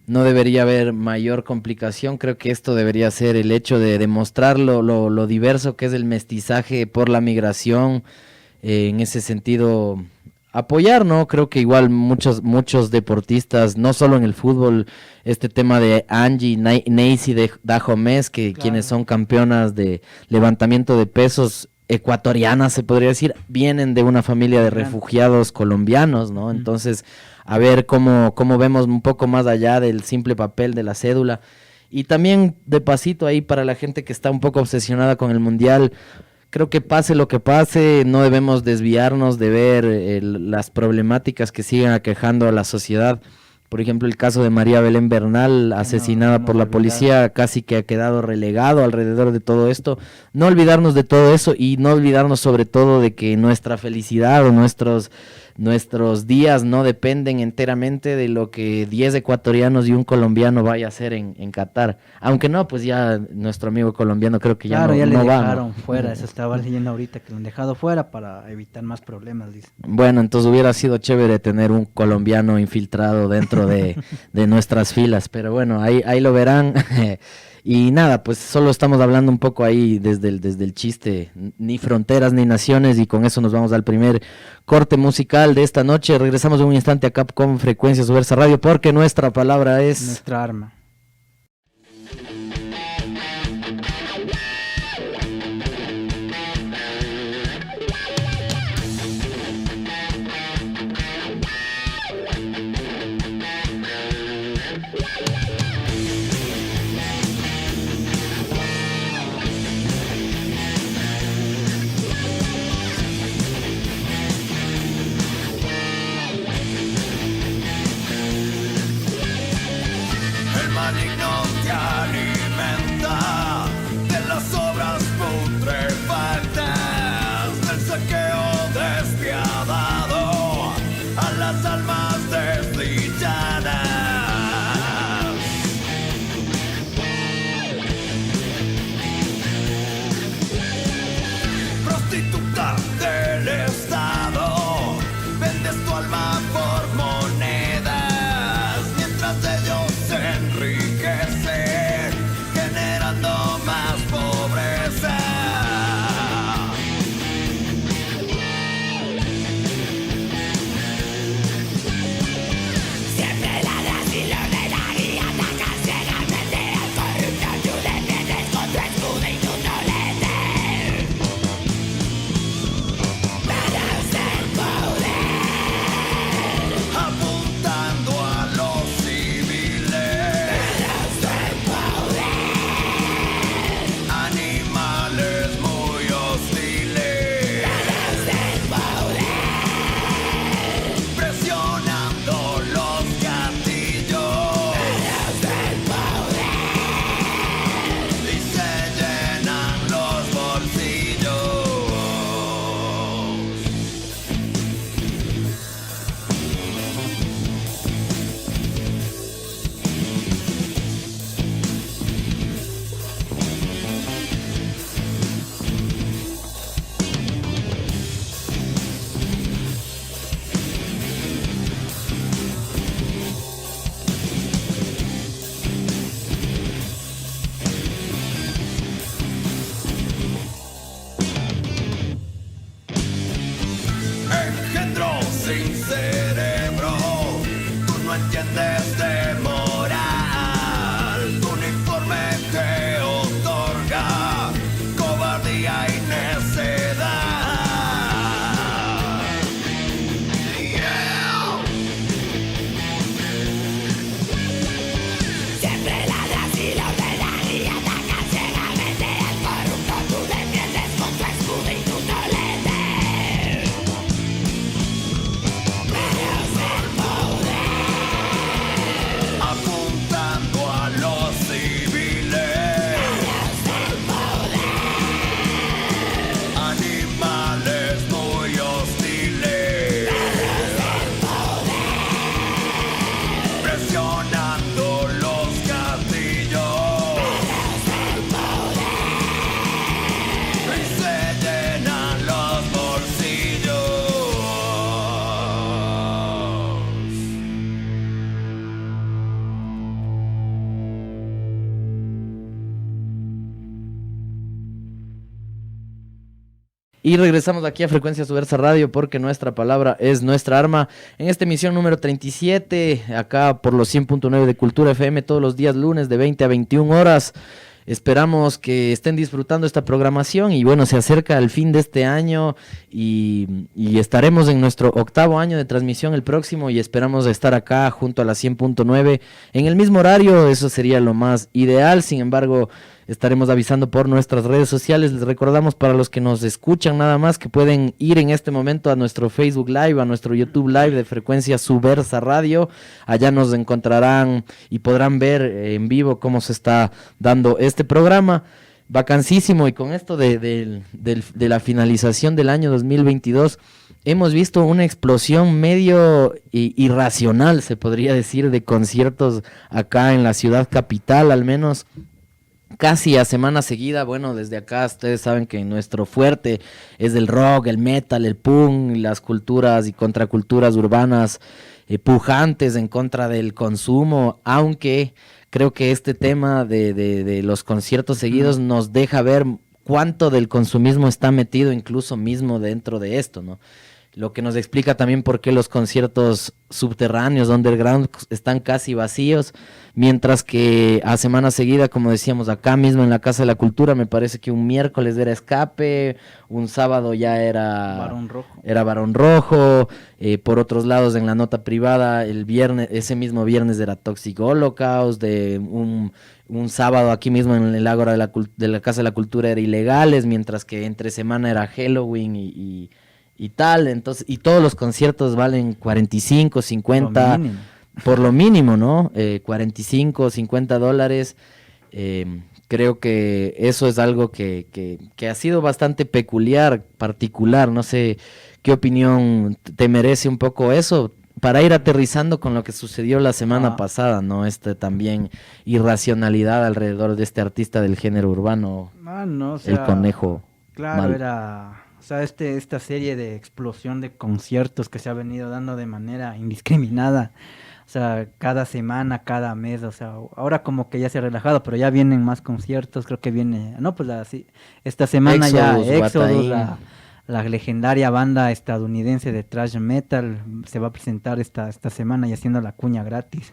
no debería haber mayor complicación. Creo que esto debería ser el hecho de demostrar lo diverso que es el mestizaje por la migración, en ese sentido apoyar, ¿no? Creo que igual muchos deportistas, no solo en el fútbol, este tema de Angie Neisy de Dajomés, que claro, quienes son campeonas de levantamiento de pesos ecuatorianas, se podría decir, vienen de una familia de refugiados colombianos, ¿no? Entonces, a ver cómo vemos un poco más allá del simple papel de la cédula. Y también, de pasito ahí, para la gente que está un poco obsesionada con el Mundial, creo que pase lo que pase, no debemos desviarnos de ver las problemáticas que siguen aquejando a la sociedad. Por ejemplo, el caso de María Belén Bernal, asesinada por la policía, casi que ha quedado relegado alrededor de todo esto. No olvidarnos de todo eso y no olvidarnos sobre todo de que nuestra felicidad o nuestros días no dependen enteramente de lo que 10 ecuatorianos y un colombiano vaya a hacer en Qatar. Aunque no, pues ya nuestro amigo colombiano creo que ya no le va, dejaron fuera, eso estaba leyendo ahorita, que lo han dejado fuera para evitar más problemas, dice. Bueno, entonces hubiera sido chévere tener un colombiano infiltrado dentro de nuestras filas, pero bueno, ahí lo verán. Y nada, pues solo estamos hablando un poco ahí desde el chiste, ni fronteras ni naciones, y con eso nos vamos al primer corte musical de esta noche. Regresamos en un instante acá con Frecuencia Subversa Radio, porque nuestra palabra es nuestra arma. Siempre la entiendes de moral, tu uniforme te otorga cobardía y necedad. Yeah. Siempre ladras y lo ordenan y atacas ciegamente al corrupto. Tú defiendes con tu escudo y tu tolete. Apuntando a los civiles, animales muy hostiles, presionando los gatillos y se llenan los bolsillos. Y regresamos aquí a Frecuencia Subversa Radio porque nuestra palabra es nuestra arma. En esta emisión número 37, acá por los 100.9 de Cultura FM, todos los días lunes de 20 a 21 horas. Esperamos que estén disfrutando esta programación y bueno, se acerca el fin de este año y estaremos en nuestro 8º año de transmisión el próximo y esperamos estar acá junto a la 100.9 en el mismo horario. Eso sería lo más ideal. Sin embargo, estaremos avisando por nuestras redes sociales. Les recordamos para los que nos escuchan nada más que pueden ir en este momento a nuestro Facebook Live, a nuestro YouTube Live de Frecuencia Subversa Radio. Allá nos encontrarán y podrán ver en vivo cómo se está dando este programa. Vacancísimo, y con esto de la finalización del año 2022 hemos visto una explosión medio irracional, se podría decir, de conciertos acá en la ciudad capital, al menos casi a semana seguida. Bueno, desde acá ustedes saben que nuestro fuerte es el rock, el metal, el punk, las culturas y contraculturas urbanas pujantes en contra del consumo, aunque creo que este tema de los conciertos seguidos nos deja ver cuánto del consumismo está metido incluso mismo dentro de esto, ¿no? Lo que nos explica también por qué los conciertos subterráneos, underground, están casi vacíos, mientras que a semana seguida, como decíamos, acá mismo en la Casa de la Cultura, me parece que un miércoles era Escape, un sábado ya era Barón Rojo, por otros lados en la nota privada, el viernes, ese mismo viernes era Toxic Holocaust, de un sábado aquí mismo en el Ágora de la Casa de la Cultura era Ilegales, mientras que entre semana era Halloween y tal. Entonces, y todos los conciertos valen 45, 50, por lo mínimo, ¿no? 45, 50 dólares. Creo que eso es algo que ha sido bastante particular. No sé qué opinión te merece un poco eso, para ir aterrizando con lo que sucedió la semana pasada, ¿no? También irracionalidad alrededor de este artista del género urbano, o sea, el Conejo. Claro, Mal. era... O sea, esta serie de explosión de conciertos que se ha venido dando de manera indiscriminada, o sea, cada semana, cada mes, o sea, ahora como que ya se ha relajado, pero ya vienen más conciertos, creo que viene, esta semana Exodus, la legendaria banda estadounidense de thrash metal, se va a presentar esta semana y haciendo la cuña gratis,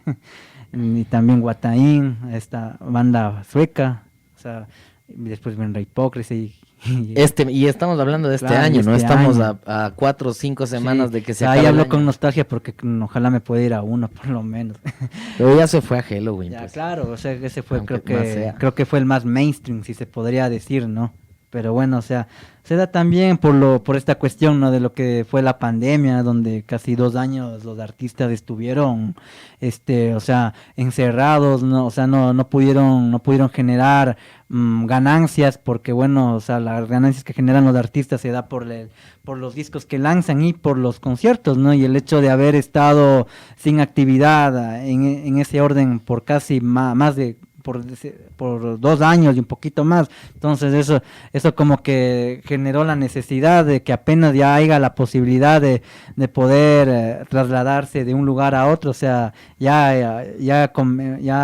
y también Guataín, esta banda sueca, o sea, y después vendrá Hypocrisy. Y estamos hablando de este año, ¿no? Estamos a 4 o 5 semanas de que se acabe. Ahí hablo con nostalgia porque ojalá me pueda ir a uno por lo menos. Pero ya se fue a Halloween. Ya, pues. claro, o sea, ese fue, creo que fue el más mainstream, si se podría decir, ¿no? Pero bueno, o sea, se da también por esta cuestión, ¿no? De lo que fue la pandemia, donde casi 2 años los artistas estuvieron, o sea, encerrados, ¿no? O sea, no pudieron generar ganancias, porque bueno, o sea, las ganancias que generan los artistas se da por los discos que lanzan y por los conciertos, ¿no? Y el hecho de haber estado sin actividad en ese orden por casi más de por 2 años y un poquito más, entonces eso como que generó la necesidad de que apenas ya haya la posibilidad de poder trasladarse de un lugar a otro, o sea, ya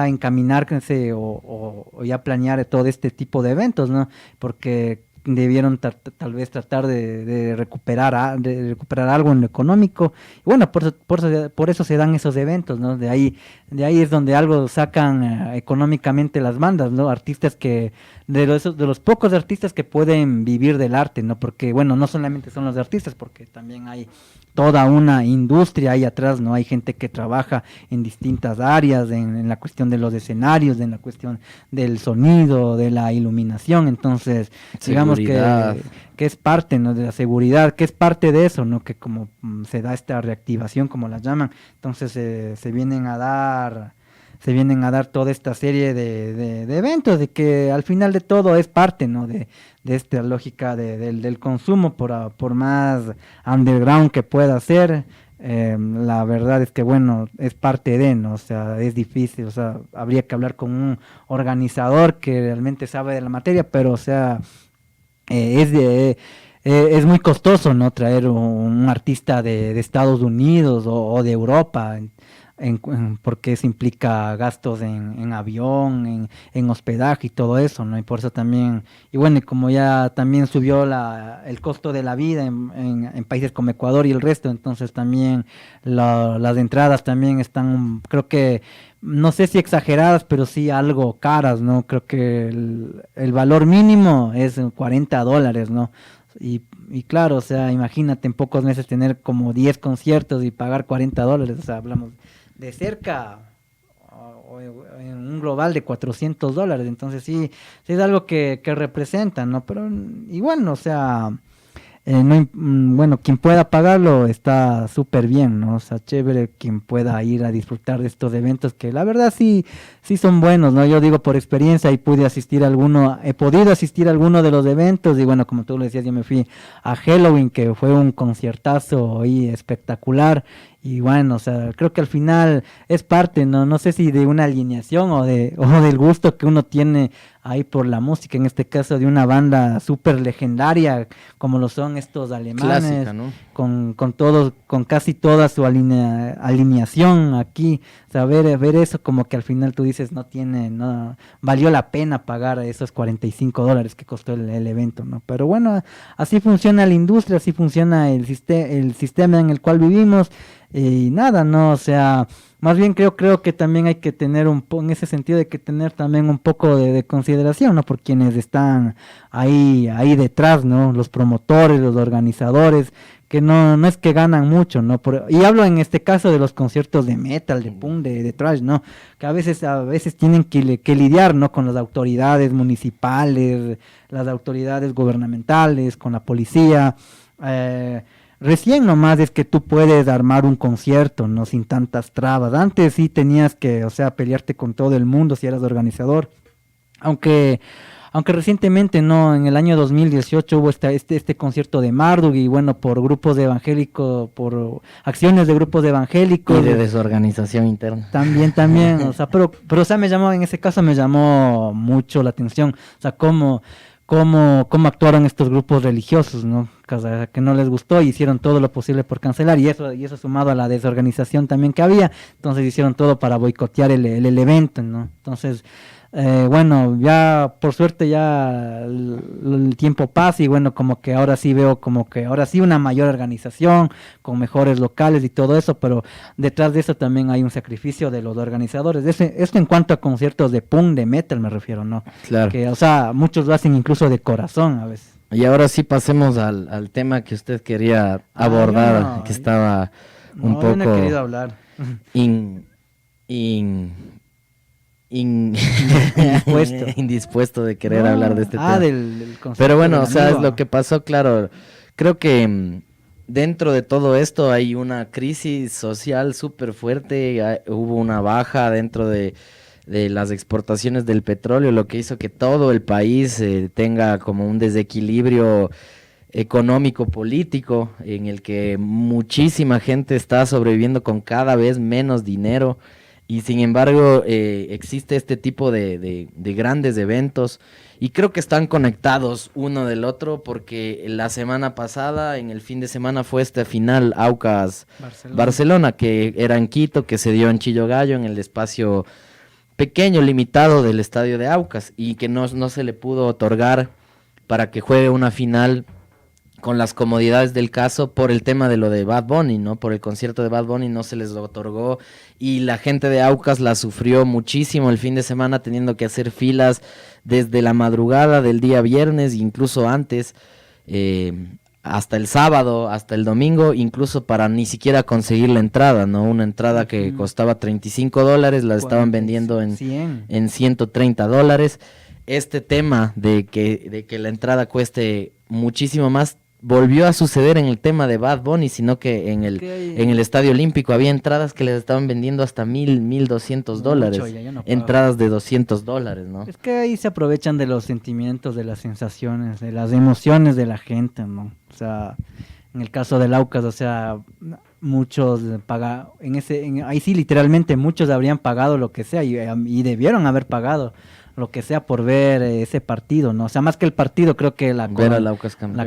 encaminarse o ya planear todo este tipo de eventos, ¿no? Porque debieron tal vez tratar de recuperar algo en lo económico. Y bueno, por eso se dan esos eventos, ¿no? De ahí es donde algo sacan económicamente las bandas, ¿no? Artistas de los pocos artistas que pueden vivir del arte, ¿no? Porque, bueno, no solamente son los artistas, porque también hay toda una industria ahí atrás, ¿no? Hay gente que trabaja en distintas áreas, en la cuestión de los escenarios, en la cuestión del sonido, de la iluminación. Entonces, digamos que es parte, ¿no? De la seguridad, que es parte de eso, ¿no? Que como se da esta reactivación, como la llaman, entonces se vienen a dar toda esta serie de eventos, de que al final de todo es parte, ¿no? De esta lógica del consumo, por más underground que pueda ser. La verdad es que, bueno, es parte de, ¿no? O sea, es difícil, o sea, habría que hablar con un organizador que realmente sabe de la materia, pero, o sea, es muy costoso, ¿no? Traer un artista de Estados Unidos o de Europa, porque eso implica gastos en avión, en hospedaje y todo eso, ¿no? Y por eso también, y bueno, y como ya también subió el costo de la vida en países como Ecuador y el resto, entonces también las entradas también están, creo que, no sé si exageradas, pero sí algo caras, ¿no? Creo que el valor mínimo es $40, ¿no? Y claro, o sea, imagínate en pocos meses tener como 10 conciertos y pagar $40, o sea, hablamos de cerca o en un global de $400, entonces sí es algo que representa, ¿no? Pero igual, o sea, bueno, quien pueda pagarlo está súper bien, ¿no? O sea, chévere quien pueda ir a disfrutar de estos eventos que la verdad sí son buenos, ¿no? Yo digo por experiencia y he podido asistir a alguno de los eventos y bueno, como tú lo decías, yo me fui a Halloween, que fue un conciertazo ahí espectacular. Y bueno, o sea, creo que al final es parte, no sé si de una alineación o del gusto que uno tiene ahí por la música, en este caso de una banda súper legendaria como lo son estos alemanes. Clásica, ¿no? Con casi toda su alineación aquí, o sea, ver eso como que al final tú dices no valió la pena pagar esos $45 que costó el evento, ¿no? Pero bueno, así funciona la industria, así funciona el sistema en el cual vivimos. Y nada, ¿no? O sea, más bien creo que también hay que tener en ese sentido hay que tener también un poco de consideración, ¿no? Por quienes están ahí detrás, ¿no? Los promotores, los organizadores, que no es que ganan mucho, ¿no? Y hablo en este caso de los conciertos de metal, de punk, de thrash, ¿no? Que a veces tienen que lidiar, ¿no? Con las autoridades municipales, las autoridades gubernamentales, con la policía, recién nomás es que tú puedes armar un concierto, ¿no? Sin tantas trabas. Antes sí tenías que, o sea, pelearte con todo el mundo si eras organizador. Aunque recientemente, ¿no? En el año 2018 hubo este concierto de Marduk y bueno, por acciones de grupos evangélicos. Y de desorganización interna. También, o sea, pero o sea, en ese caso me llamó mucho la atención, o sea, cómo actuaron estos grupos religiosos, ¿no? Que no les gustó y hicieron todo lo posible por cancelar, y eso sumado a la desorganización también que había, entonces hicieron todo para boicotear el evento, ¿no? Entonces, bueno, ya por suerte ya el tiempo pasa y bueno, como que ahora sí veo una mayor organización con mejores locales y todo eso, pero detrás de eso también hay un sacrificio de los organizadores. Esto en cuanto a conciertos de punk, de metal me refiero, ¿no? Claro. Que, o sea, muchos lo hacen incluso de corazón a veces. Y ahora sí pasemos al tema que usted quería abordar, que estaba un poco... No he querido hablar. Indispuesto de querer hablar de este tema. Del pero bueno, o sea, es lo que pasó, claro. Creo que dentro de todo esto hay una crisis social súper fuerte, hubo una baja dentro de las exportaciones del petróleo, lo que hizo que todo el país tenga como un desequilibrio económico-político en el que muchísima gente está sobreviviendo con cada vez menos dinero. Y sin embargo, existe este tipo de grandes eventos y creo que están conectados uno del otro porque la semana pasada, en el fin de semana, fue esta final Aucas-Barcelona, que era en Quito, que se dio en Chillogallo, en el espacio pequeño, limitado del estadio de Aucas, y que no se le pudo otorgar para que juegue una final con las comodidades del caso por el tema de lo de Bad Bunny, ¿no? Por el concierto de Bad Bunny no se les otorgó y la gente de Aucas la sufrió muchísimo el fin de semana teniendo que hacer filas desde la madrugada del día viernes, incluso antes, hasta el sábado, hasta el domingo, incluso para ni siquiera conseguir la entrada, ¿no? Una entrada que costaba $35, la estaban vendiendo en $130. Este tema de que la entrada cueste muchísimo más volvió a suceder en el tema de Bad Bunny, sino que en el Estadio Olímpico había entradas que les estaban vendiendo hasta $1,200, entradas de $200, ¿no? Es que ahí se aprovechan de los sentimientos, de las sensaciones, de las emociones de la gente, ¿no? O sea, en el caso del Aucas, o sea, muchos ahí sí literalmente muchos habrían pagado lo que sea y debieron haber pagado lo que sea por ver ese partido, ¿no? O sea, más que el partido, creo que la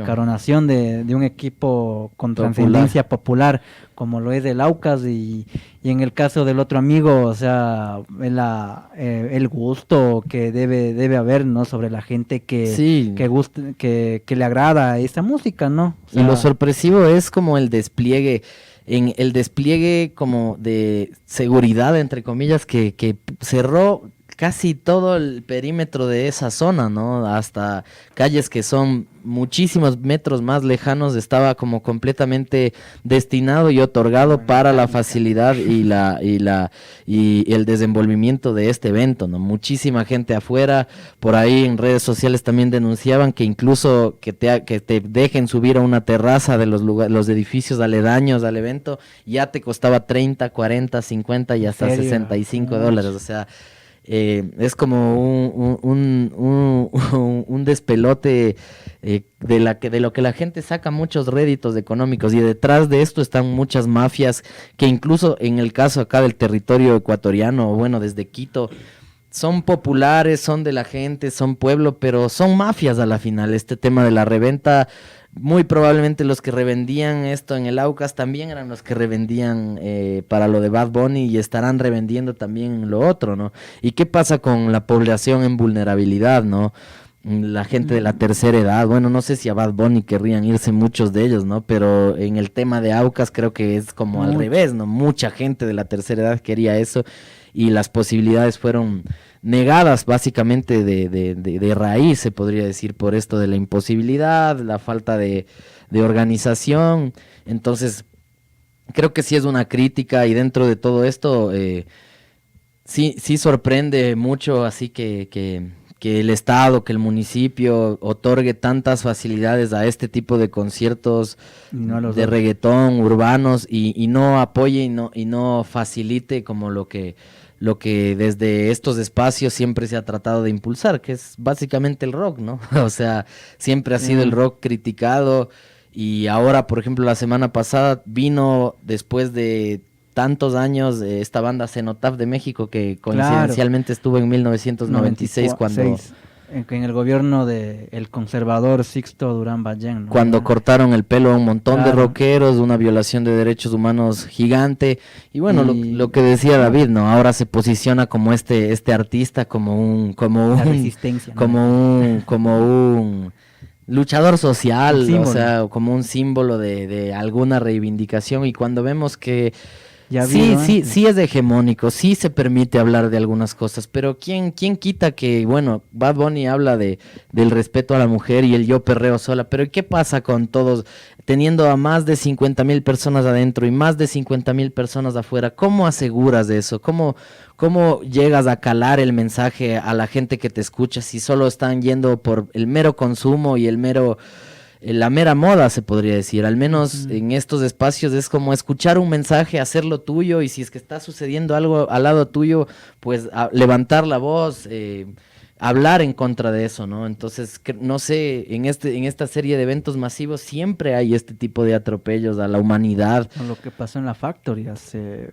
coronación de un equipo con trascendencia popular, como lo es el Aucas, y en el caso del otro amigo, o sea, el gusto que debe haber, ¿no? Sobre la gente que le agrada esa música, ¿no? O sea, y lo sorpresivo es como el despliegue como de seguridad, entre comillas, que cerró casi todo el perímetro de esa zona, ¿no? Hasta calles que son muchísimos metros más lejanos, estaba como completamente destinado y otorgado para la facilidad y el desenvolvimiento de este evento, ¿no? Muchísima gente afuera, por ahí en redes sociales también denunciaban que incluso que te dejen subir a una terraza de los edificios aledaños al evento, ya te costaba 30, 40, 50 y hasta $65, o sea, es como un despelote de lo que la gente saca muchos réditos económicos, y detrás de esto están muchas mafias que incluso en el caso acá del territorio ecuatoriano, bueno, desde Quito, son populares, son de la gente, son pueblo, pero son mafias a la final. Este tema de la reventa, muy probablemente los que revendían esto en el Aucas también eran los que revendían para lo de Bad Bunny, y estarán revendiendo también lo otro, ¿no? ¿Y qué pasa con la población en vulnerabilidad, no? La gente de la tercera edad, bueno, no sé si a Bad Bunny querrían irse muchos de ellos, ¿no? Pero en el tema de Aucas creo que es como al revés, ¿no? Mucha gente de la tercera edad quería eso y las posibilidades fueron negadas básicamente de raíz, se podría decir, por esto de la imposibilidad, la falta de organización. Entonces, creo que sí es una crítica, y dentro de todo esto sí sorprende mucho, así que el Estado, que el municipio otorgue tantas facilidades a este tipo de conciertos de reggaetón urbanos y no apoye y no facilite como lo que desde estos espacios siempre se ha tratado de impulsar, que es básicamente el rock, ¿no? O sea, siempre ha sido el rock criticado, y ahora, por ejemplo, la semana pasada vino, después de tantos años, esta banda Cenotaph de México, que coincidencialmente estuvo en 1996 cuando... En el gobierno del conservador Sixto Durán Ballén, ¿no? Cuando cortaron el pelo a un montón de rockeros, una violación de derechos humanos gigante, y bueno, lo que decía David, ¿no? Ahora se posiciona como este artista, como un resistencia, ¿no? como un luchador social, o sea, como un símbolo de alguna reivindicación, y cuando vemos que sí es hegemónico, sí se permite hablar de algunas cosas, pero ¿quién quita que, bueno, Bad Bunny habla del respeto a la mujer y el yo perreo sola, pero ¿qué pasa con todos, teniendo a más de 50,000 personas adentro y más de 50,000 personas afuera? ¿Cómo aseguras de eso? ¿Cómo llegas a calar el mensaje a la gente que te escucha si solo están yendo por el mero consumo y la mera moda, se podría decir? Al menos en estos espacios es como escuchar un mensaje, hacerlo tuyo, y si es que está sucediendo algo al lado tuyo, pues levantar la voz, hablar en contra de eso, ¿no? Entonces, no sé, en esta serie de eventos masivos siempre hay este tipo de atropellos a la humanidad. Lo que pasó en la Factory hace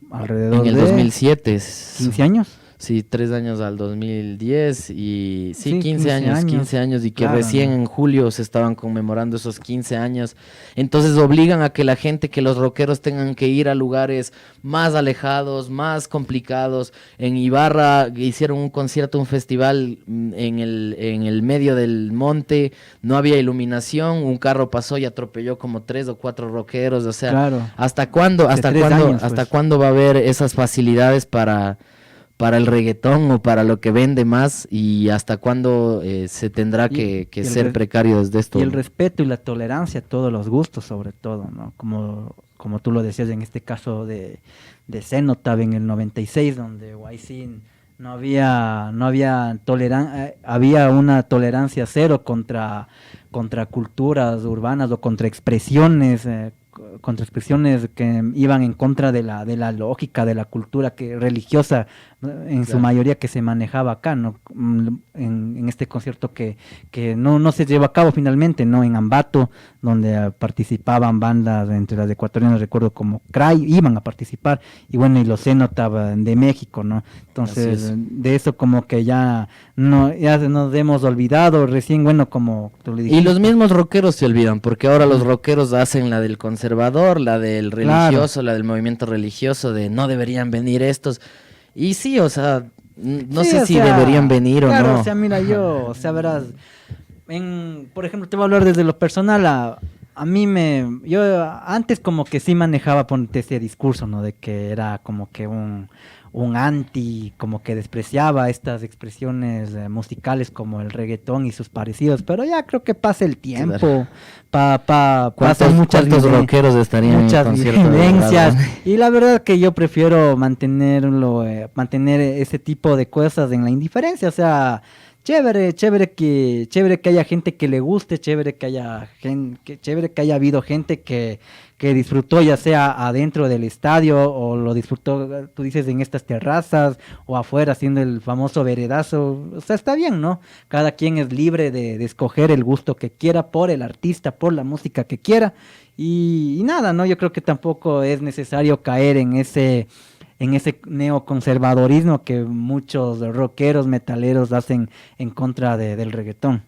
alrededor en el de 2007. 15 años. Sí, 3 años al 2010 y sí, Sí, 15 años, 15 años y que claro, recién ¿no? en julio se estaban conmemorando esos 15 años. Entonces obligan a que la gente, que los rockeros tengan que ir a lugares más alejados, más complicados. En Ibarra hicieron un concierto, un festival en el medio del monte, no había iluminación, un carro pasó y atropelló como 3 o 4 rockeros, o sea, Claro. ¿hasta cuándo, Hace 3 años, hasta pues. cuándo va a haber esas facilidades para el reggaetón o para lo que vende más y hasta cuándo se tendrá Y que el ser res- precario desde esto? Y el respeto y la tolerancia a todos los gustos, sobre todo, ¿no? Como tú lo decías en este caso de Cenotaph en el 96, donde YC había una tolerancia cero contra culturas urbanas o contra expresiones que iban en contra de la lógica, de la cultura religiosa, ¿no? En su Claro. mayoría que se manejaba acá, ¿no? En este concierto que no se llevó a cabo finalmente, ¿no? En Ambato, donde participaban bandas entre las ecuatorianas, recuerdo como Cry, iban a participar, y bueno, y los Cenotaph de México, ¿no? Así Entonces, es. de eso como que ya nos hemos olvidado, recién, bueno, como tú le Y dijiste. los mismos rockeros se olvidan, porque ahora los rockeros hacen la del conservador, la del Claro. religioso, la del movimiento religioso, de no deberían venir estos. Y sí, o sea, no Sí, sé o si sea, deberían venir o claro, no. o sea, mira, o sea, verás, por ejemplo, te voy a hablar desde lo personal, yo antes como que sí manejaba ponte ese discurso, ¿no? De que era como que un anti, como que despreciaba estas expresiones musicales como el reggaetón y sus parecidos, pero ya creo que pasa el tiempo, pasan muchas ¿Cuántos rockeros estarían en el muchas concierto de vivencias, Brad? y la verdad que yo prefiero mantener ese tipo de cosas en la indiferencia, o sea, chévere que haya gente que le guste, chévere que haya habido gente que disfrutó ya sea adentro del estadio o lo disfrutó, tú dices, en estas terrazas o afuera haciendo el famoso veredazo, o sea, está bien, ¿no? Cada quien es libre de escoger el gusto que quiera por el artista, por la música que quiera y nada, ¿no? Yo creo que tampoco es necesario caer en ese neoconservadorismo que muchos rockeros, metaleros hacen en contra del reggaetón.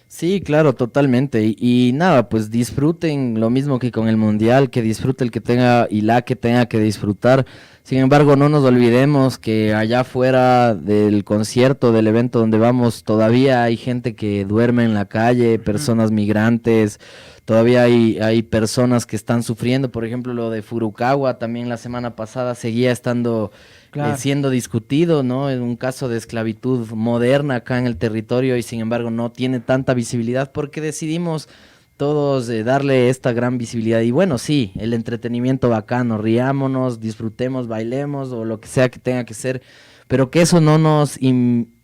Sí, claro, totalmente. Y nada, pues disfruten lo mismo que con el mundial, que disfrute el que tenga y la que tenga que disfrutar. Sin embargo, no nos olvidemos que allá fuera del concierto, del evento donde vamos, todavía hay gente que duerme en la calle, personas migrantes, todavía hay personas que están sufriendo. Por ejemplo, lo de Furukawa también la semana pasada seguía estando Claro. siendo discutido, ¿no? En un caso de esclavitud moderna acá en el territorio y sin embargo no tiene tanta visibilidad porque decidimos todos darle esta gran visibilidad. Y bueno, sí, el entretenimiento bacano, riámonos, disfrutemos, bailemos o lo que sea que tenga que ser, pero que eso no nos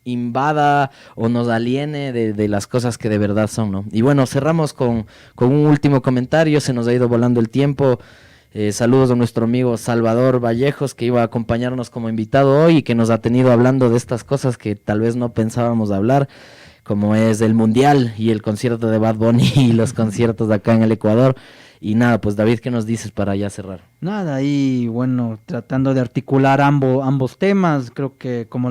invada o nos aliene de las cosas que de verdad son, ¿no? Y bueno, cerramos con un último comentario, se nos ha ido volando el tiempo. Saludos a nuestro amigo Salvador Vallejos, que iba a acompañarnos como invitado hoy y que nos ha tenido hablando de estas cosas que tal vez no pensábamos hablar, como es el Mundial y el concierto de Bad Bunny y los conciertos de acá en el Ecuador. Y nada, pues David, ¿qué nos dices para ya cerrar? Nada, y bueno, tratando de articular ambos temas, creo que como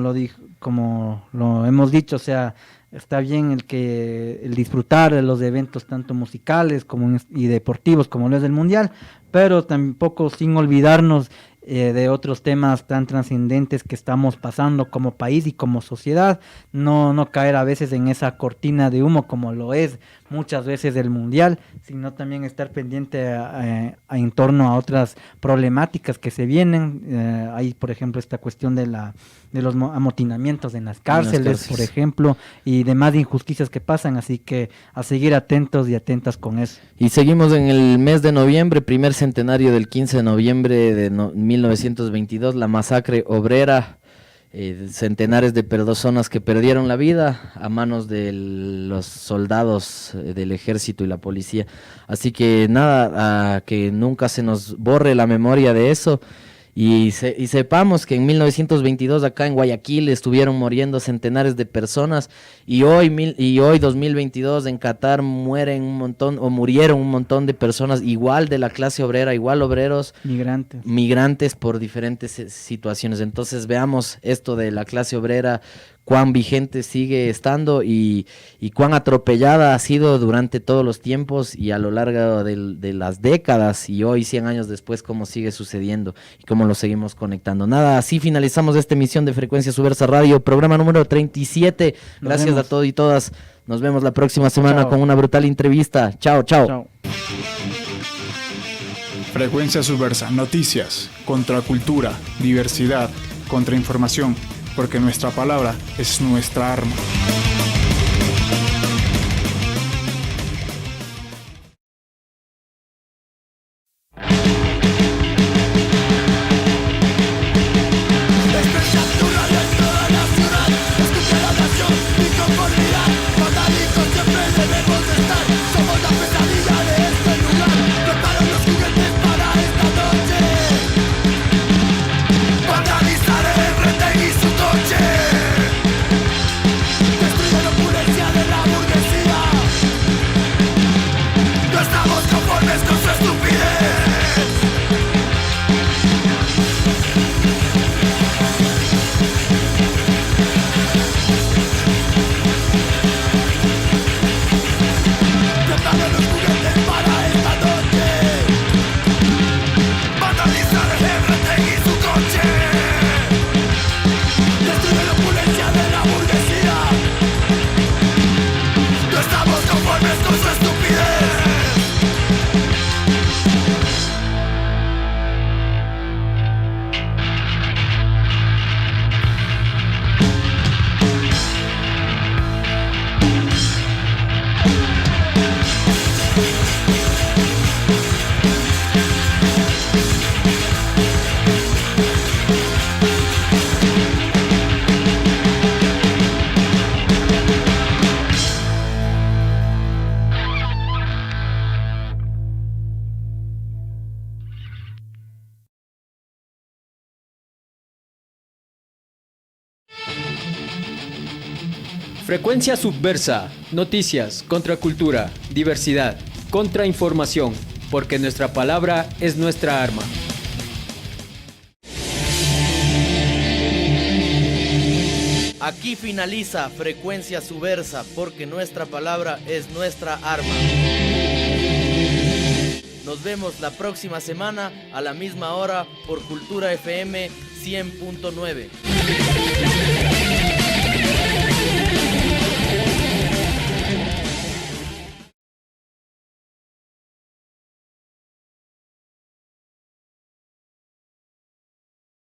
lo hemos dicho, o sea, está bien el disfrutar de los eventos tanto musicales y deportivos como lo es el Mundial, pero tampoco sin olvidarnos de otros temas tan trascendentes que estamos pasando como país y como sociedad, no caer a veces en esa cortina de humo como lo es muchas veces el Mundial, sino también estar pendiente en torno a otras problemáticas que se vienen. Hay, por ejemplo, esta cuestión de los amotinamientos en las cárceles, por ejemplo, y demás injusticias que pasan, así que a seguir atentos y atentas con eso. Y seguimos en el mes de noviembre, primer centenario del 15 de noviembre de 1922, la masacre obrera, centenares de personas que perdieron la vida a manos de los soldados del ejército y la policía. Así que nada, que nunca se nos borre la memoria de eso. Y sepamos que en 1922 acá en Guayaquil estuvieron muriendo centenares de personas y hoy 2022 en Qatar murieron un montón de personas igual de la clase obrera, igual obreros, migrantes por diferentes situaciones. Entonces veamos esto de la clase obrera, cuán vigente sigue estando y cuán atropellada ha sido durante todos los tiempos y a lo largo de las décadas, y hoy 100 años después cómo sigue sucediendo y cómo lo seguimos conectando. Nada, así finalizamos esta emisión de Frecuencia Subversa Radio, programa número 37. Gracias a todos y todas. Nos vemos la próxima semana con una brutal entrevista. Chao, chao. Frecuencia Subversa, noticias, contracultura, diversidad, contrainformación, porque nuestra palabra es nuestra arma. Frecuencia Subversa, noticias, contracultura, diversidad, contrainformación, porque nuestra palabra es nuestra arma. Aquí finaliza Frecuencia Subversa, porque nuestra palabra es nuestra arma. Nos vemos la próxima semana a la misma hora por Cultura FM 100.9.